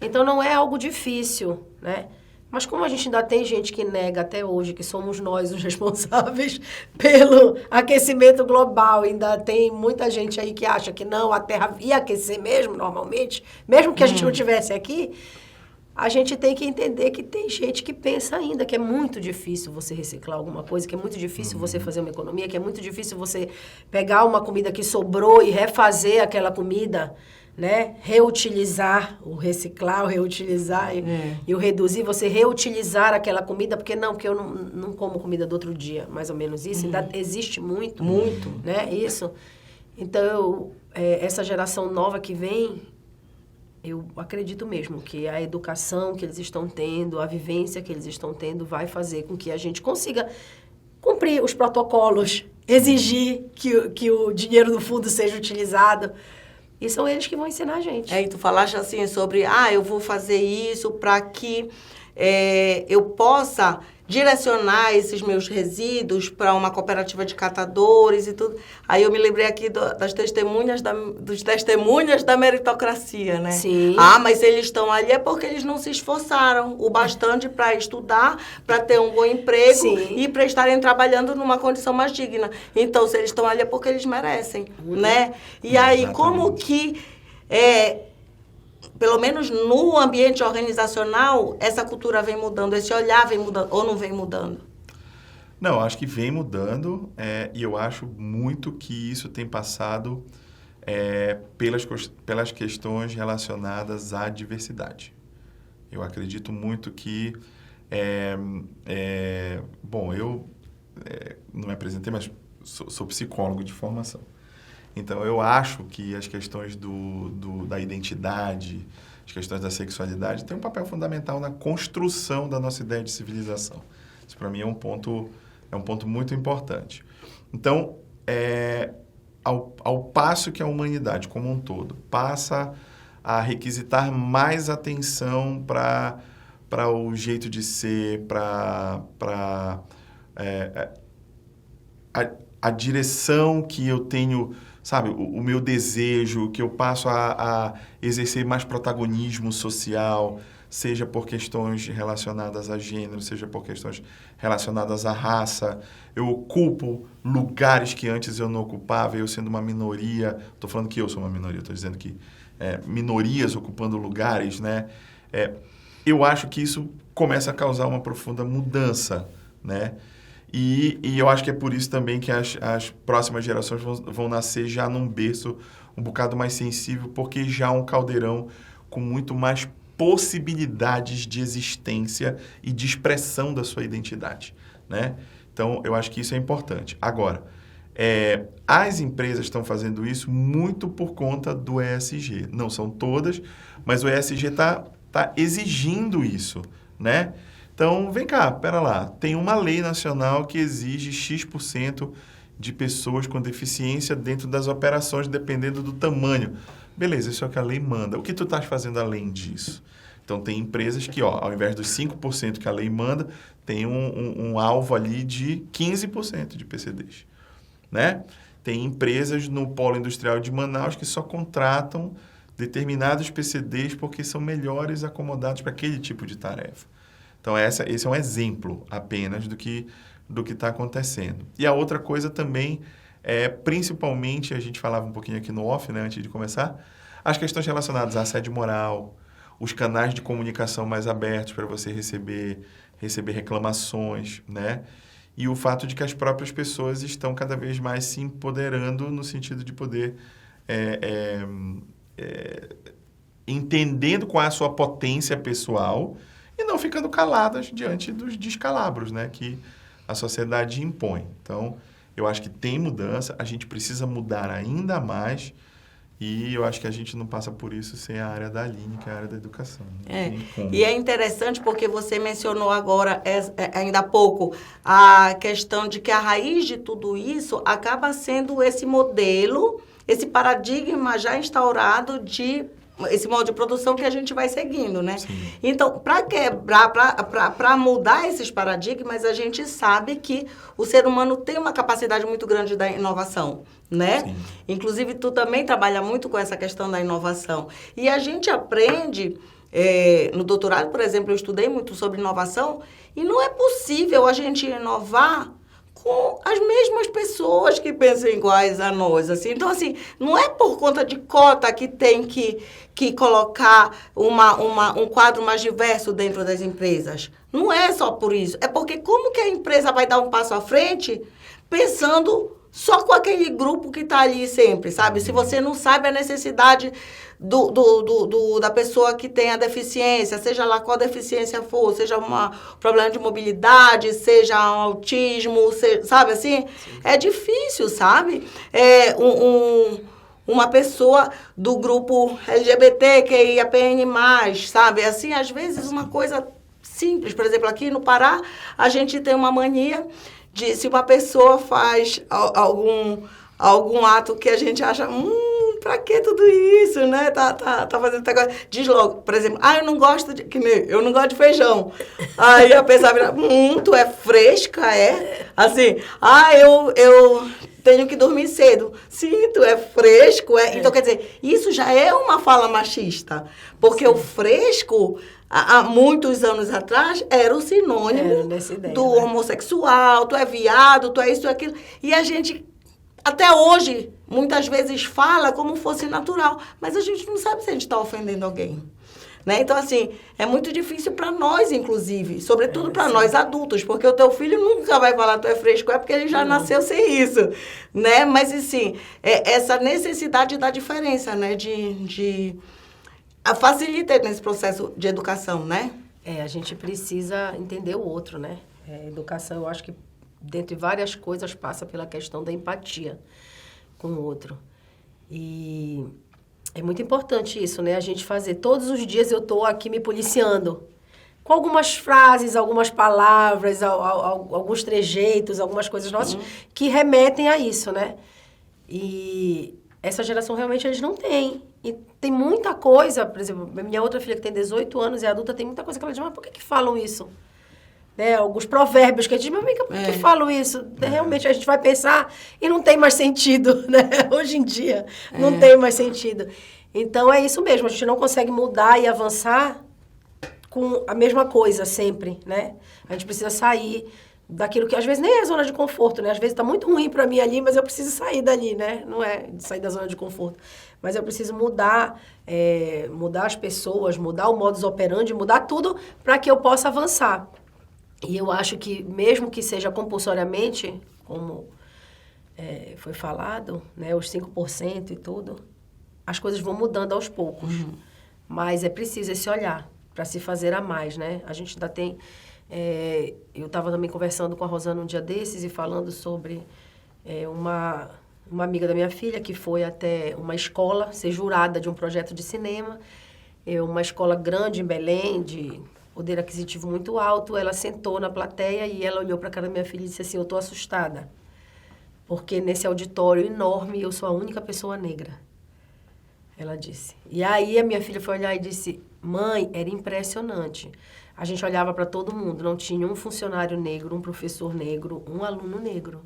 Então, não é algo difícil, né? Mas como a gente ainda tem gente que nega até hoje que somos nós os responsáveis pelo aquecimento global, ainda tem muita gente aí que acha que não, a Terra ia aquecer mesmo, normalmente, mesmo que a gente não estivesse aqui, a gente tem que entender que tem gente que pensa ainda que é muito difícil você reciclar alguma coisa, que é muito difícil você fazer uma economia, que é muito difícil você pegar uma comida que sobrou e refazer aquela comida, né? Reutilizar, o reciclar, o reutilizar e o reduzir, você reutilizar aquela comida, porque eu não como comida do outro dia, mais ou menos isso, ainda existe muito, né? Isso. Então, essa geração nova que vem, eu acredito mesmo que a educação que eles estão tendo, a vivência que eles estão tendo, vai fazer com que a gente consiga cumprir os protocolos, exigir que o dinheiro do fundo seja utilizado. E são eles que vão ensinar a gente. E tu falaste assim sobre, eu vou fazer isso para que eu possa direcionar esses meus resíduos para uma cooperativa de catadores e tudo. Aí eu me lembrei aqui das dos testemunhas da meritocracia, né? Sim. Mas eles estão ali é porque eles não se esforçaram o bastante para estudar, para ter um bom emprego Sim. e para estarem trabalhando numa condição mais digna. Então, se eles estão ali é porque eles merecem, né? E aí, como que pelo menos no ambiente organizacional, essa cultura vem mudando, esse olhar vem mudando, ou não vem mudando? Não, acho que vem mudando e eu acho muito que isso tem passado pelas questões relacionadas à diversidade. Eu acredito muito que... bom, eu não me apresentei, mas sou psicólogo de formação. Então, eu acho que as questões da identidade, as questões da sexualidade, têm um papel fundamental na construção da nossa ideia de civilização. Isso, para mim, é um ponto muito importante. Então, ao passo que a humanidade, como um todo, passa a requisitar mais atenção para o jeito de ser, para a direção que eu tenho... Sabe, o meu desejo, que eu passo a exercer mais protagonismo social, seja por questões relacionadas a gênero, seja por questões relacionadas à raça. Eu ocupo lugares que antes eu não ocupava, eu sendo uma minoria. Estou falando que eu sou uma minoria, estou dizendo que minorias ocupando lugares, né? Eu acho que isso começa a causar uma profunda mudança, né? E eu acho que é por isso também que as próximas gerações vão nascer já num berço um bocado mais sensível, porque já um caldeirão com muito mais possibilidades de existência e de expressão da sua identidade, né? Então, eu acho que isso é importante. Agora, as empresas estão fazendo isso muito por conta do ESG. Não são todas, mas o ESG está exigindo isso, né? Então, vem cá, pera lá. Tem uma lei nacional que exige X% de pessoas com deficiência dentro das operações, dependendo do tamanho. Beleza, isso é o que a lei manda. O que tu estás fazendo além disso? Então, tem empresas que, ao invés dos 5% que a lei manda, tem um alvo ali de 15% de PCDs, né? Tem empresas no polo industrial de Manaus que só contratam determinados PCDs porque são melhores acomodados para aquele tipo de tarefa. Então, esse é um exemplo apenas do que está acontecendo. E a outra coisa também principalmente, a gente falava um pouquinho aqui no off, né, antes de começar, as questões relacionadas à assédio moral, os canais de comunicação mais abertos para você receber reclamações, né? E o fato de que as próprias pessoas estão cada vez mais se empoderando no sentido de poder entendendo qual é a sua potência pessoal e não ficando caladas diante dos descalabros, né, que a sociedade impõe. Então, eu acho que tem mudança, a gente precisa mudar ainda mais e eu acho que a gente não passa por isso sem a área da Aline, que é a área da educação. E é interessante porque você mencionou agora, ainda há pouco, a questão de que a raiz de tudo isso acaba sendo esse modelo, esse paradigma já instaurado esse modo de produção que a gente vai seguindo, né? Sim. Então, para quebrar, para mudar esses paradigmas, a gente sabe que o ser humano tem uma capacidade muito grande da inovação, né? Sim. Inclusive, tu também trabalha muito com essa questão da inovação. E a gente aprende, no doutorado, por exemplo, eu estudei muito sobre inovação, e não é possível a gente inovar com as mesmas pessoas que pensam iguais a nós, assim. Então, assim, não é por conta de cota que tem que colocar um quadro mais diverso dentro das empresas. Não é só por isso. É porque como que a empresa vai dar um passo à frente pensando só com aquele grupo que está ali sempre, sabe? Se você não sabe a necessidade da pessoa que tem a deficiência, seja lá qual deficiência for, seja um problema de mobilidade, seja um autismo, sabe assim? Sim. É difícil, sabe? Uma pessoa do grupo LGBTQIAPN+, sabe? Assim, às vezes uma coisa simples. Por exemplo, aqui no Pará, a gente tem uma mania de se uma pessoa faz algum ato que a gente acha, pra que tudo isso, né? Tá fazendo negócio. Diz logo, por exemplo, eu não gosto de feijão. Aí a pessoa vira, tu é fresca, é? Assim, eu tenho que dormir cedo. Sim, tu é fresco, é? Então, quer dizer, isso já é uma fala machista. Porque sim, o fresco, há muitos anos atrás, era o sinônimo do homossexual, tu é viado, tu é isso, tu é aquilo. E a gente, até hoje, muitas vezes fala como fosse natural. Mas a gente não sabe se a gente está ofendendo alguém. Né? Então, assim, é muito difícil para nós, inclusive, sobretudo para nós adultos, porque o teu filho nunca vai falar tu é fresco, é porque ele já nasceu sem isso, né? Mas, assim, essa necessidade da diferença, né? Facilita nesse processo de educação, né? A gente precisa entender o outro, né? Educação, eu acho que, dentre várias coisas, passa pela questão da empatia com o outro. E é muito importante isso, né? A gente fazer. Todos os dias eu estou aqui me policiando com algumas frases, algumas palavras, alguns trejeitos, algumas coisas nossas que remetem a isso, né? E essa geração realmente eles não têm. E tem muita coisa, por exemplo, minha outra filha que tem 18 anos e é adulta, tem muita coisa que ela diz, mas por que falam isso? Né? Alguns provérbios que a gente diz, mas por que falam isso? Realmente a gente vai pensar e não tem mais sentido, né? Hoje em dia não tem mais sentido. Então é isso mesmo, a gente não consegue mudar e avançar com a mesma coisa sempre, né? A gente precisa sair daquilo que às vezes nem é zona de conforto, né? Às vezes tá muito ruim para mim ali, mas eu preciso sair dali, né? Não é de sair da zona de conforto. Mas eu preciso mudar as pessoas, mudar o modus operandi, mudar tudo para que eu possa avançar. E eu acho que, mesmo que seja compulsoriamente, como foi falado, né, os 5% e tudo, as coisas vão mudando aos poucos. Mas é preciso esse olhar para se fazer a mais, né? A gente ainda tem... eu estava também conversando com a Rosana um dia desses e falando sobre uma amiga da minha filha que foi até uma escola ser jurada de um projeto de cinema, uma escola grande em Belém, de poder aquisitivo muito alto. Ela sentou na plateia e ela olhou para a cara da minha filha e disse assim, eu estou assustada, porque nesse auditório enorme eu sou a única pessoa negra. Ela disse. E aí a minha filha foi olhar e disse, Mãe, era impressionante. A gente olhava para todo mundo, não tinha um funcionário negro, um professor negro, um aluno negro.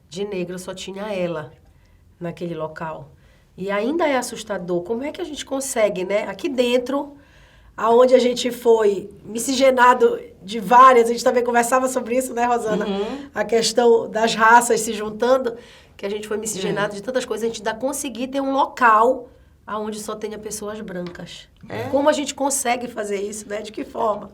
De negra só tinha ela naquele local. E ainda é assustador. Como é que a gente consegue, né? Aqui dentro, aonde a gente foi miscigenado de várias, a gente também conversava sobre isso, né, Rosana? A questão das raças se juntando, que a gente foi miscigenado de tantas coisas, a gente ainda conseguir ter um local aonde só tenha pessoas brancas. Como a gente consegue fazer isso, né? De que forma?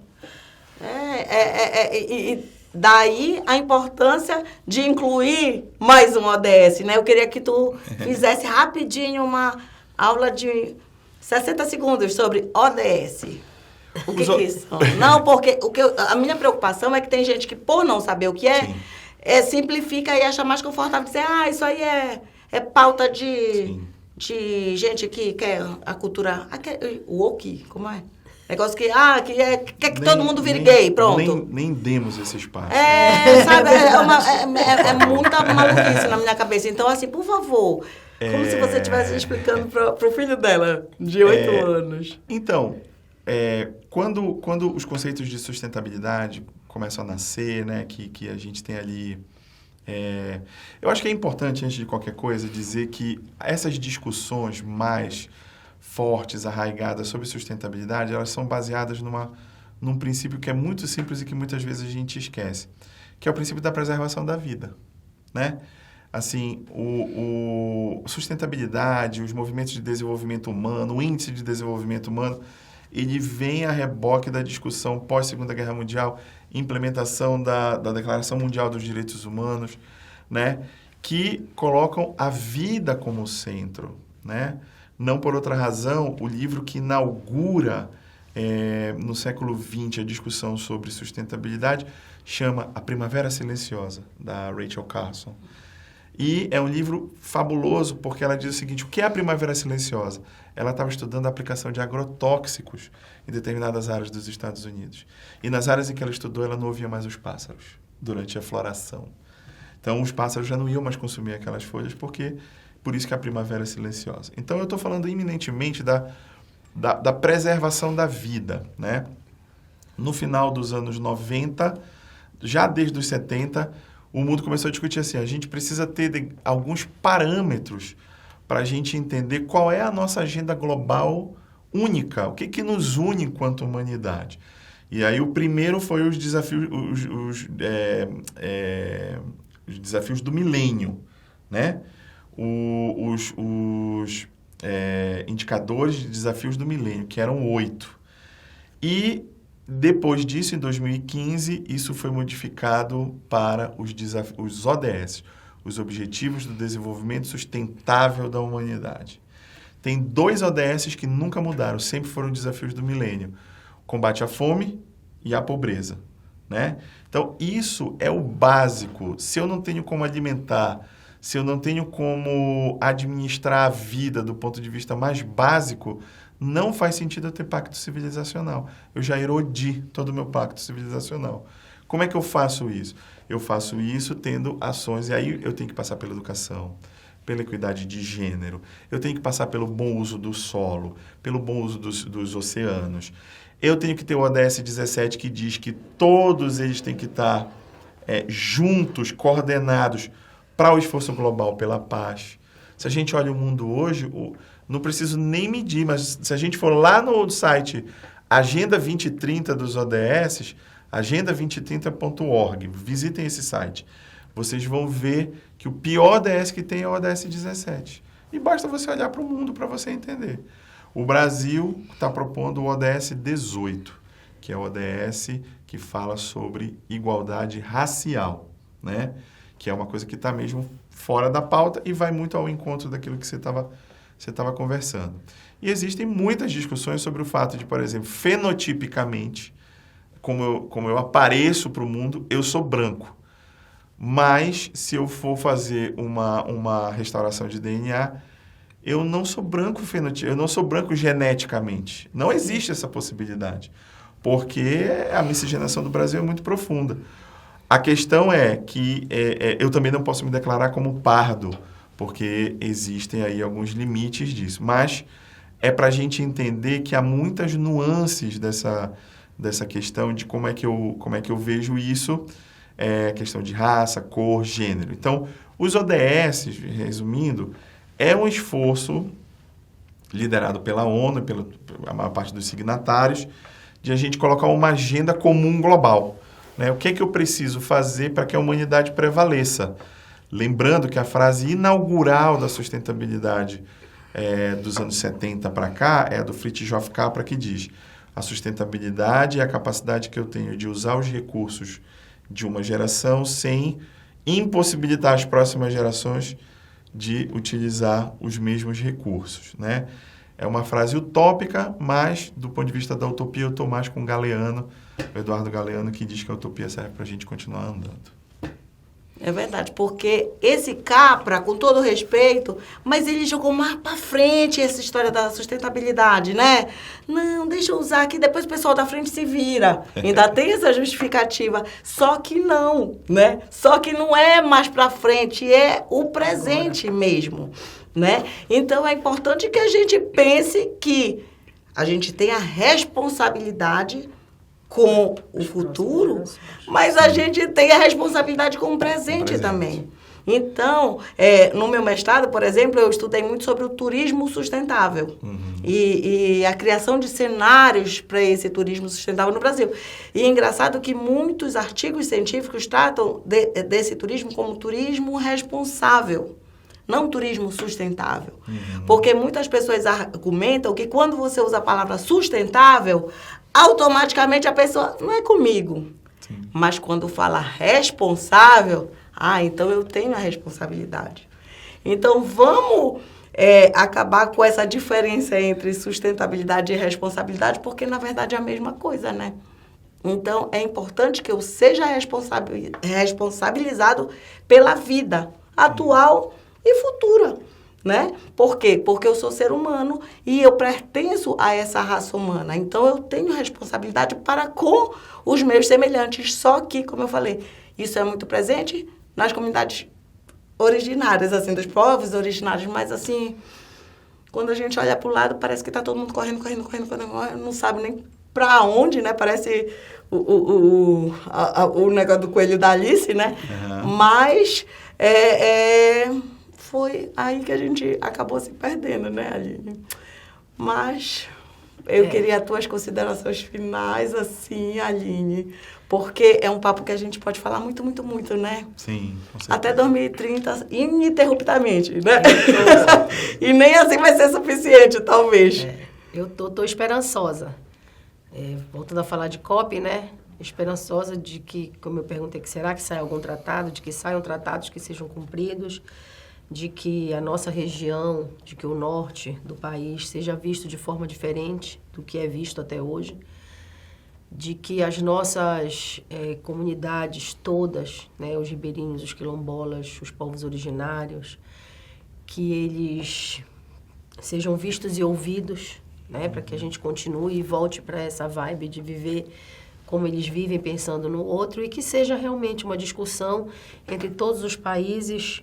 E daí a importância de incluir mais um ODS, né? Eu queria que tu fizesse rapidinho uma aula de 60 segundos sobre ODS. O que é isso? Não, porque a minha preocupação é que tem gente que, por não saber o que simplifica e acha mais confortável dizer, isso aí é pauta de gente que quer a cultura... woke, como é? Negócio que quer que todo mundo vire gay, pronto. Nem demos esse espaço. Sabe, é muita maluquice na minha cabeça. Então, assim, por favor, como se você estivesse explicando pro filho dela, de 8 anos. Então, quando os conceitos de sustentabilidade começam a nascer, né, que a gente tem ali... eu acho que é importante, antes de qualquer coisa, dizer que essas discussões mais fortes, arraigadas sobre sustentabilidade, elas são baseadas num princípio que é muito simples e que muitas vezes a gente esquece, que é o princípio da preservação da vida, né? Assim, sustentabilidade, os movimentos de desenvolvimento humano, o índice de desenvolvimento humano, ele vem a reboque da discussão pós-Segunda Guerra Mundial, implementação da Declaração Mundial dos Direitos Humanos, né? Que colocam a vida como centro, né? Não por outra razão, o livro que inaugura no século XX a discussão sobre sustentabilidade chama A Primavera Silenciosa, da Rachel Carson. E é um livro fabuloso porque ela diz o seguinte, o que é a Primavera Silenciosa? Ela estava estudando a aplicação de agrotóxicos em determinadas áreas dos Estados Unidos. E nas áreas em que ela estudou, ela não ouvia mais os pássaros durante a floração. Então, os pássaros já não iam mais consumir aquelas folhas por isso que a primavera é silenciosa. Então, eu estou falando iminentemente da preservação da vida, né? No final dos anos 90, já desde os 70, o mundo começou a discutir assim, a gente precisa ter alguns parâmetros para a gente entender qual é a nossa agenda global única, o que nos une enquanto humanidade. E aí o primeiro foi os desafios, os desafios do milênio, né? Os indicadores de desafios do milênio, que eram 8. E depois disso, em 2015, isso foi modificado para os ODS, os Objetivos do Desenvolvimento Sustentável da Humanidade. Tem 2 ODS que nunca mudaram, sempre foram desafios do milênio. Combate à fome e à pobreza, né? Então, isso é o básico. Se eu não tenho como alimentar, se eu não tenho como administrar a vida do ponto de vista mais básico, não faz sentido eu ter pacto civilizacional. Eu já erodi todo o meu pacto civilizacional. Como é que eu faço isso? Eu faço isso tendo ações, e aí eu tenho que passar pela educação, pela equidade de gênero, eu tenho que passar pelo bom uso do solo, pelo bom uso dos oceanos. Eu tenho que ter o ODS 17 que diz que todos eles têm que estar juntos, coordenados para o esforço global pela paz. Se a gente olha o mundo hoje, não preciso nem medir, mas se a gente for lá no site Agenda 2030 dos ODS, agenda2030.org, visitem esse site. Vocês vão ver que o pior ODS que tem é o ODS 17. E basta você olhar para o mundo para você entender. O Brasil está propondo o ODS 18, que é o ODS que fala sobre igualdade racial, né? Que é uma coisa que está mesmo fora da pauta e vai muito ao encontro daquilo que você estava conversando. E existem muitas discussões sobre o fato de, por exemplo, fenotipicamente, como eu apareço para o mundo, eu sou branco. Mas, se eu for fazer uma restauração de DNA, eu não sou branco eu não sou branco geneticamente. Não existe essa possibilidade, porque a miscigenação do Brasil é muito profunda. A questão é que eu também não posso me declarar como pardo, porque existem aí alguns limites disso. Mas é para a gente entender que há muitas nuances dessa questão de como é que eu vejo isso, questão de raça, cor, gênero. Então, os ODS, resumindo, é um esforço liderado pela ONU, pela maior parte dos signatários, de a gente colocar uma agenda comum global. Né? O que é que eu preciso fazer para que a humanidade prevaleça? Lembrando que a frase inaugural da sustentabilidade dos anos 70 para cá é a do Fritjof Capra, que diz: a sustentabilidade é a capacidade que eu tenho de usar os recursos de uma geração sem impossibilitar as próximas gerações de utilizar os mesmos recursos, né? É uma frase utópica, mas, do ponto de vista da utopia, eu estou mais com Galeano, o Eduardo Galeano, que diz que a utopia serve para a gente continuar andando. É verdade, porque esse Capra, com todo respeito, mas ele jogou mais para frente essa história da sustentabilidade, né? Não, deixa eu usar aqui, depois o pessoal da frente se vira. Ainda tem essa justificativa. Só que não, né? Só que não é mais para frente, é o presente mesmo, né? Então, é importante que a gente pense que a gente tem a responsabilidade com o futuro, mas a gente tem a responsabilidade com o presente também. Então, no meu mestrado, por exemplo, eu estudei muito sobre o turismo sustentável e a criação de cenários para esse turismo sustentável no Brasil. E é engraçado que muitos artigos científicos tratam desse turismo como turismo responsável, não turismo sustentável. Porque muitas pessoas argumentam que quando você usa a palavra sustentável, automaticamente a pessoa, não é comigo. Sim. Mas quando fala responsável, então eu tenho a responsabilidade. Então, vamos acabar com essa diferença entre sustentabilidade e responsabilidade, porque, na verdade, é a mesma coisa, né? Então, é importante que eu seja responsabilizado pela vida atual e futura. Né? Por quê? Porque eu sou ser humano e eu pertenço a essa raça humana. Então, eu tenho responsabilidade para com os meus semelhantes. Só que, como eu falei, isso é muito presente nas comunidades originárias, assim, dos povos originários. Mas, assim, quando a gente olha para o lado, parece que está todo mundo correndo, não sabe nem para onde, né? Parece o negócio do coelho da Alice, né? Mas, foi aí que a gente acabou se perdendo, né, Aline? Mas eu queria as tuas considerações finais, assim, Aline, porque é um papo que a gente pode falar muito, muito, muito, né? Sim, com certeza. Até 2030, ininterruptamente, né? E nem assim vai ser suficiente, talvez. Eu tô esperançosa. Voltando a falar de COP, né? Esperançosa de que, como eu perguntei, que será que sai algum tratado, de que saiam tratados que sejam cumpridos, de que a nossa região, de que o norte do país seja visto de forma diferente do que é visto até hoje, de que as nossas comunidades todas, né, os ribeirinhos, os quilombolas, os povos originários, que eles sejam vistos e ouvidos, né, para que a gente continue e volte para essa vibe de viver como eles vivem, pensando no outro, e que seja realmente uma discussão entre todos os países,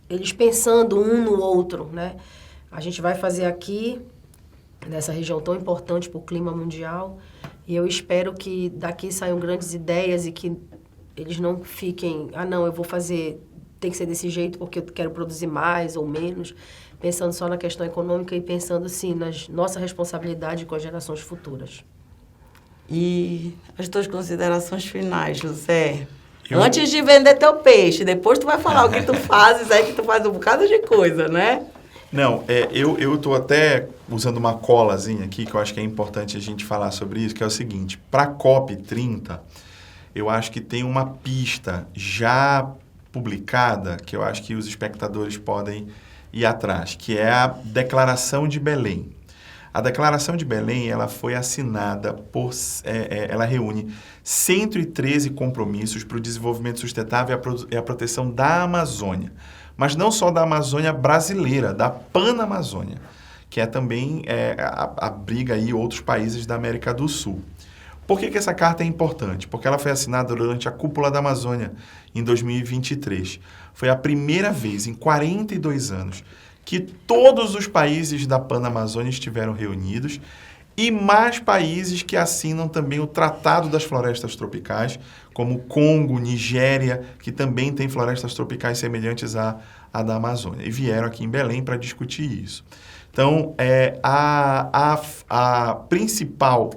eles pensando um no outro, né? A gente vai fazer aqui, nessa região tão importante para o clima mundial, e eu espero que daqui saiam grandes ideias e que eles não fiquem, não, eu vou fazer, tem que ser desse jeito porque eu quero produzir mais ou menos, pensando só na questão econômica e pensando, sim, na nossa responsabilidade com as gerações futuras. E as tuas considerações finais, José? Antes de vender teu peixe, depois tu vai falar o que tu fazes aí, que tu faz um bocado de coisa, né? Não, eu estou até usando uma colazinha aqui, que eu acho que é importante a gente falar sobre isso, que é o seguinte, para a COP30, eu acho que tem uma pista já publicada, que eu acho que os espectadores podem ir atrás, que é a Declaração de Belém. A Declaração de Belém, ela foi assinada ela reúne 113 compromissos para o desenvolvimento sustentável e a proteção da Amazônia. Mas não só da Amazônia brasileira, da Panamazônia, que também abriga aí outros países da América do Sul. Por que essa carta é importante? Porque ela foi assinada durante a Cúpula da Amazônia, em 2023. Foi a primeira vez em 42 anos que todos os países da Panamazônia estiveram reunidos e mais países que assinam também o Tratado das Florestas Tropicais, como Congo, Nigéria, que também tem florestas tropicais semelhantes à da Amazônia. E vieram aqui em Belém para discutir isso. Então, a principal...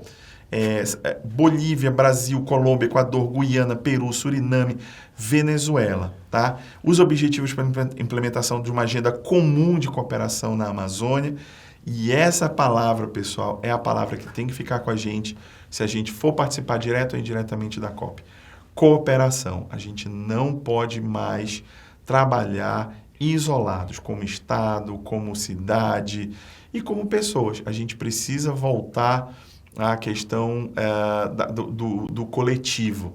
Bolívia, Brasil, Colômbia, Equador, Guiana, Peru, Suriname, Venezuela, tá? Os objetivos para a implementação de uma agenda comum de cooperação na Amazônia. E essa palavra, pessoal, é a palavra que tem que ficar com a gente se a gente for participar direto ou indiretamente da COP. Cooperação. A gente não pode mais trabalhar isolados como Estado, como cidade e como pessoas. A gente precisa voltar à questão do coletivo.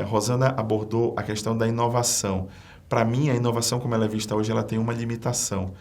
Rosana abordou a questão da inovação. Para mim, a inovação, como ela é vista hoje, ela tem uma limitação.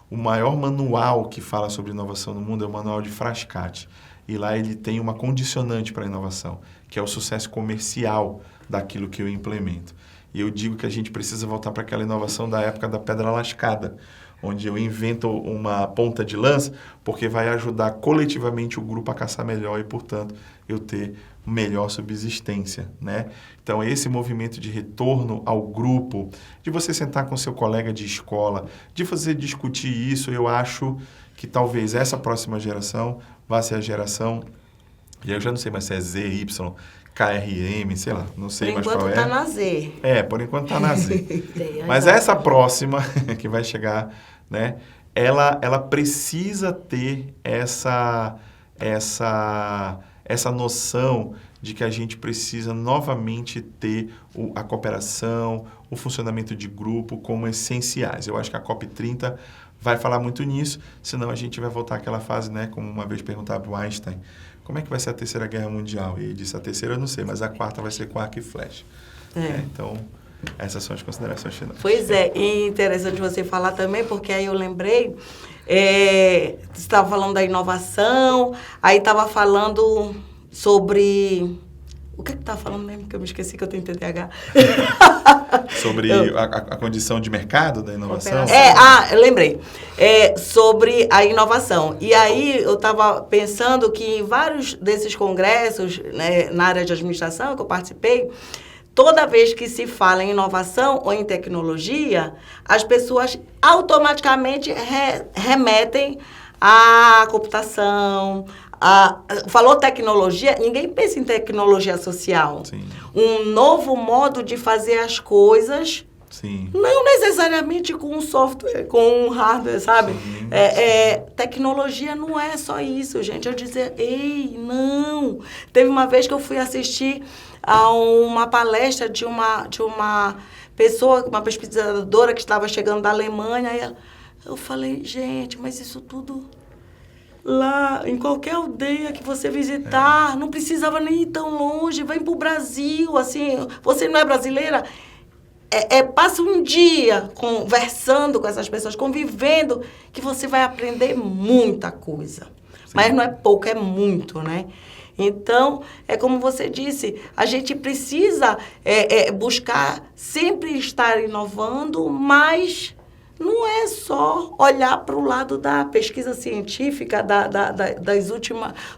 O maior manual que fala sobre inovação no mundo é o manual de Frascati. E lá ele tem uma condicionante para a inovação, que é o sucesso comercial daquilo que eu implemento. E eu digo que a gente precisa voltar para aquela inovação da época da pedra lascada, onde eu invento uma ponta de lança, porque vai ajudar coletivamente o grupo a caçar melhor e, portanto, eu ter melhor subsistência, né? Então, esse movimento de retorno ao grupo, de você sentar com seu colega de escola, de você discutir isso, eu acho que talvez essa próxima geração vá ser a geração, e eu já não sei mais se é Z, Y, KRM, sei lá, não sei mais qual é. Por enquanto está na Z. Por enquanto está na Z. Mas essa próxima, que vai chegar, né, ela precisa ter essa noção de que a gente precisa novamente ter a cooperação, o funcionamento de grupo como essenciais. Eu acho que a COP30 vai falar muito nisso, senão a gente vai voltar àquela fase, né, como uma vez perguntava para o Einstein, como é que vai ser a Terceira Guerra Mundial? E ele disse, a terceira eu não sei, mas a quarta vai ser com arco e flecha. Então, essas são as considerações finais. Pois é, e interessante você falar também, porque aí eu lembrei, você estava falando da inovação, aí estava falando sobre... O que estava falando mesmo? Que eu me esqueci que eu tenho TDAH. Sobre a condição de mercado da inovação? Eu lembrei. Sobre a inovação. E aí eu estava pensando que em vários desses congressos, né, na área de administração que eu participei, toda vez que se fala em inovação ou em tecnologia, as pessoas automaticamente remetem à computação. Falou tecnologia, ninguém pensa em tecnologia social. Sim. Um novo modo de fazer as coisas, sim, não necessariamente com um software, com um hardware, sabe? Sim, tecnologia não é só isso, gente. Eu dizer, não. Teve uma vez que eu fui assistir a uma palestra de uma pessoa, uma pesquisadora que estava chegando da Alemanha, e eu falei, gente, mas isso tudo... Lá, em qualquer aldeia que você visitar, não precisava nem ir tão longe, vem para o Brasil, assim, você não é brasileira? Passa um dia conversando com essas pessoas, convivendo, que você vai aprender muita coisa. Sim. Mas não é pouco, é muito, né? Então, é como você disse, a gente precisa buscar sempre estar inovando, mas... Não é só olhar para o lado da pesquisa científica,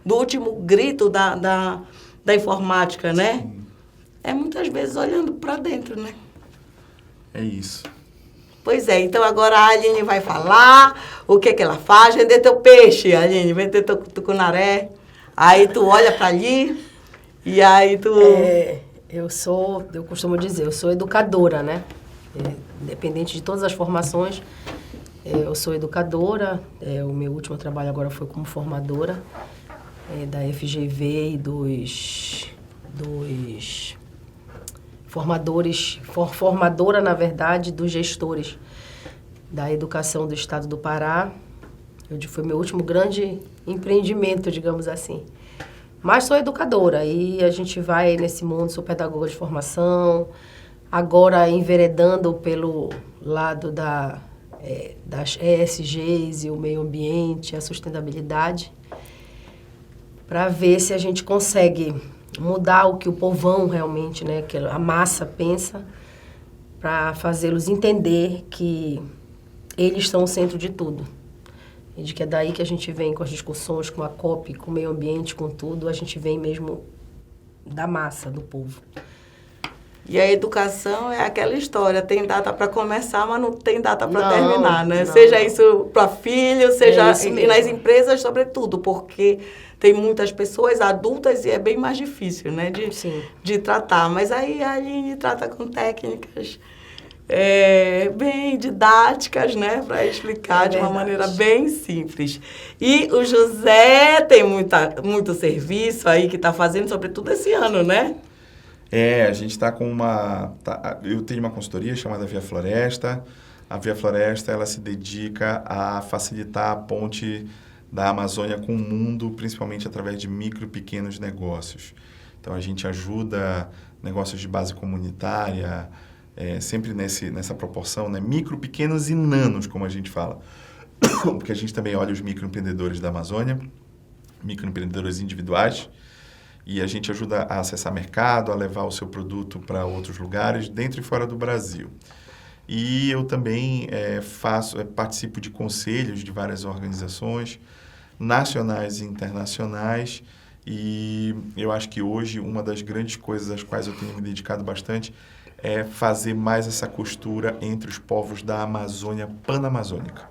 do último grito da informática, né? Sim. É muitas vezes olhando para dentro, né? É isso. Pois é, então agora a Aline vai falar o que ela faz, vender teu peixe, Aline, vender teu tucunaré. Aí tu olha para ali e aí tu... Eu costumo dizer, eu sou educadora, né? Independente de todas as formações, eu sou educadora, o meu último trabalho agora foi como formadora da FGV e dos formadora, na verdade, dos gestores da educação do estado do Pará. Foi meu último grande empreendimento, digamos assim. Mas sou educadora e a gente vai nesse mundo, sou pedagoga de formação, agora enveredando pelo lado das ESGs e o meio ambiente, a sustentabilidade, para ver se a gente consegue mudar o que o povão realmente, né, que a massa pensa, para fazê-los entender que eles são o centro de tudo. E de que é daí que a gente vem com as discussões, com a COP, com o meio ambiente, com tudo, a gente vem mesmo da massa, do povo. E a educação é aquela história, tem data para começar, mas não tem data para terminar, né? Não. Seja isso para filhos, seja e nas empresas, sobretudo, porque tem muitas pessoas adultas e é bem mais difícil, né, de tratar. Mas aí a Aline trata com técnicas bem didáticas, né, para explicar de uma maneira bem simples. E o José tem muito serviço aí que está fazendo, sobretudo esse ano, né? A gente está com eu tenho uma consultoria chamada Via Floresta. A Via Floresta, ela se dedica a facilitar a ponte da Amazônia com o mundo, principalmente através de micro e pequenos negócios. Então, a gente ajuda negócios de base comunitária, sempre nessa proporção, né? Micro, pequenos e nanos, como a gente fala. Porque a gente também olha os microempreendedores da Amazônia, microempreendedores individuais, e a gente ajuda a acessar mercado, a levar o seu produto para outros lugares, dentro e fora do Brasil. E eu também participo de conselhos de várias organizações, nacionais e internacionais, e eu acho que hoje uma das grandes coisas às quais eu tenho me dedicado bastante é fazer mais essa costura entre os povos da Amazônia panamazônica,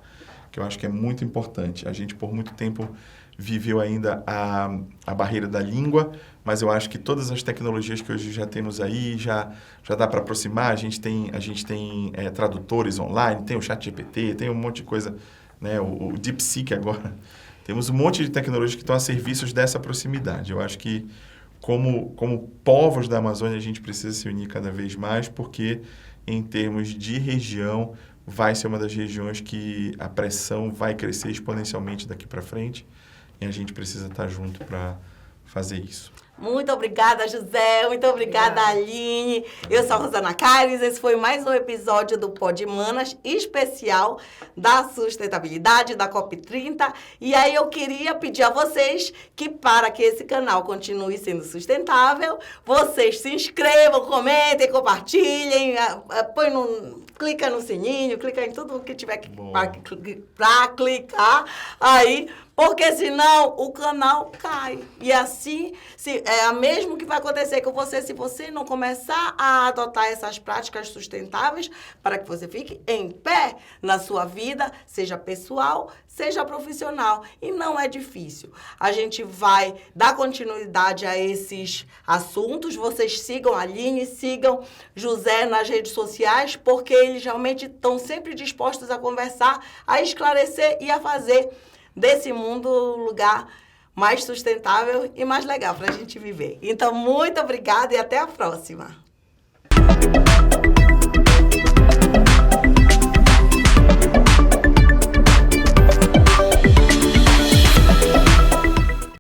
que eu acho que é muito importante. A gente, por muito tempo, viveu ainda a barreira da língua, mas eu acho que todas as tecnologias que hoje já temos aí, já dá para aproximar. A gente tem tradutores online, tem o ChatGPT, tem um monte de coisa, né? O DeepSeek agora. Temos um monte de tecnologias que estão a serviços dessa proximidade. Eu acho que, como povos da Amazônia, a gente precisa se unir cada vez mais, porque, em termos de região, vai ser uma das regiões que a pressão vai crescer exponencialmente daqui para frente. E a gente precisa estar junto para fazer isso. Muito obrigada, José. Muito obrigada, Aline. Eu sou a Rosana Caires. Esse foi mais um episódio do Pod Manas, especial da sustentabilidade, da COP30. E aí eu queria pedir a vocês que, para que esse canal continue sendo sustentável, vocês se inscrevam, comentem, compartilhem, clica no sininho, clica em tudo que tiver para clicar aí, porque senão o canal cai. E assim, mesmo que vai acontecer com você, se você não começar a adotar essas práticas sustentáveis para que você fique em pé na sua vida, seja pessoal, seja profissional. E não é difícil. A gente vai dar continuidade a esses assuntos. Vocês sigam a Aline, sigam José nas redes sociais, porque eles realmente estão sempre dispostos a conversar, a esclarecer e a fazer desse mundo um lugar mais sustentável e mais legal para a gente viver. Então, muito obrigada e até a próxima.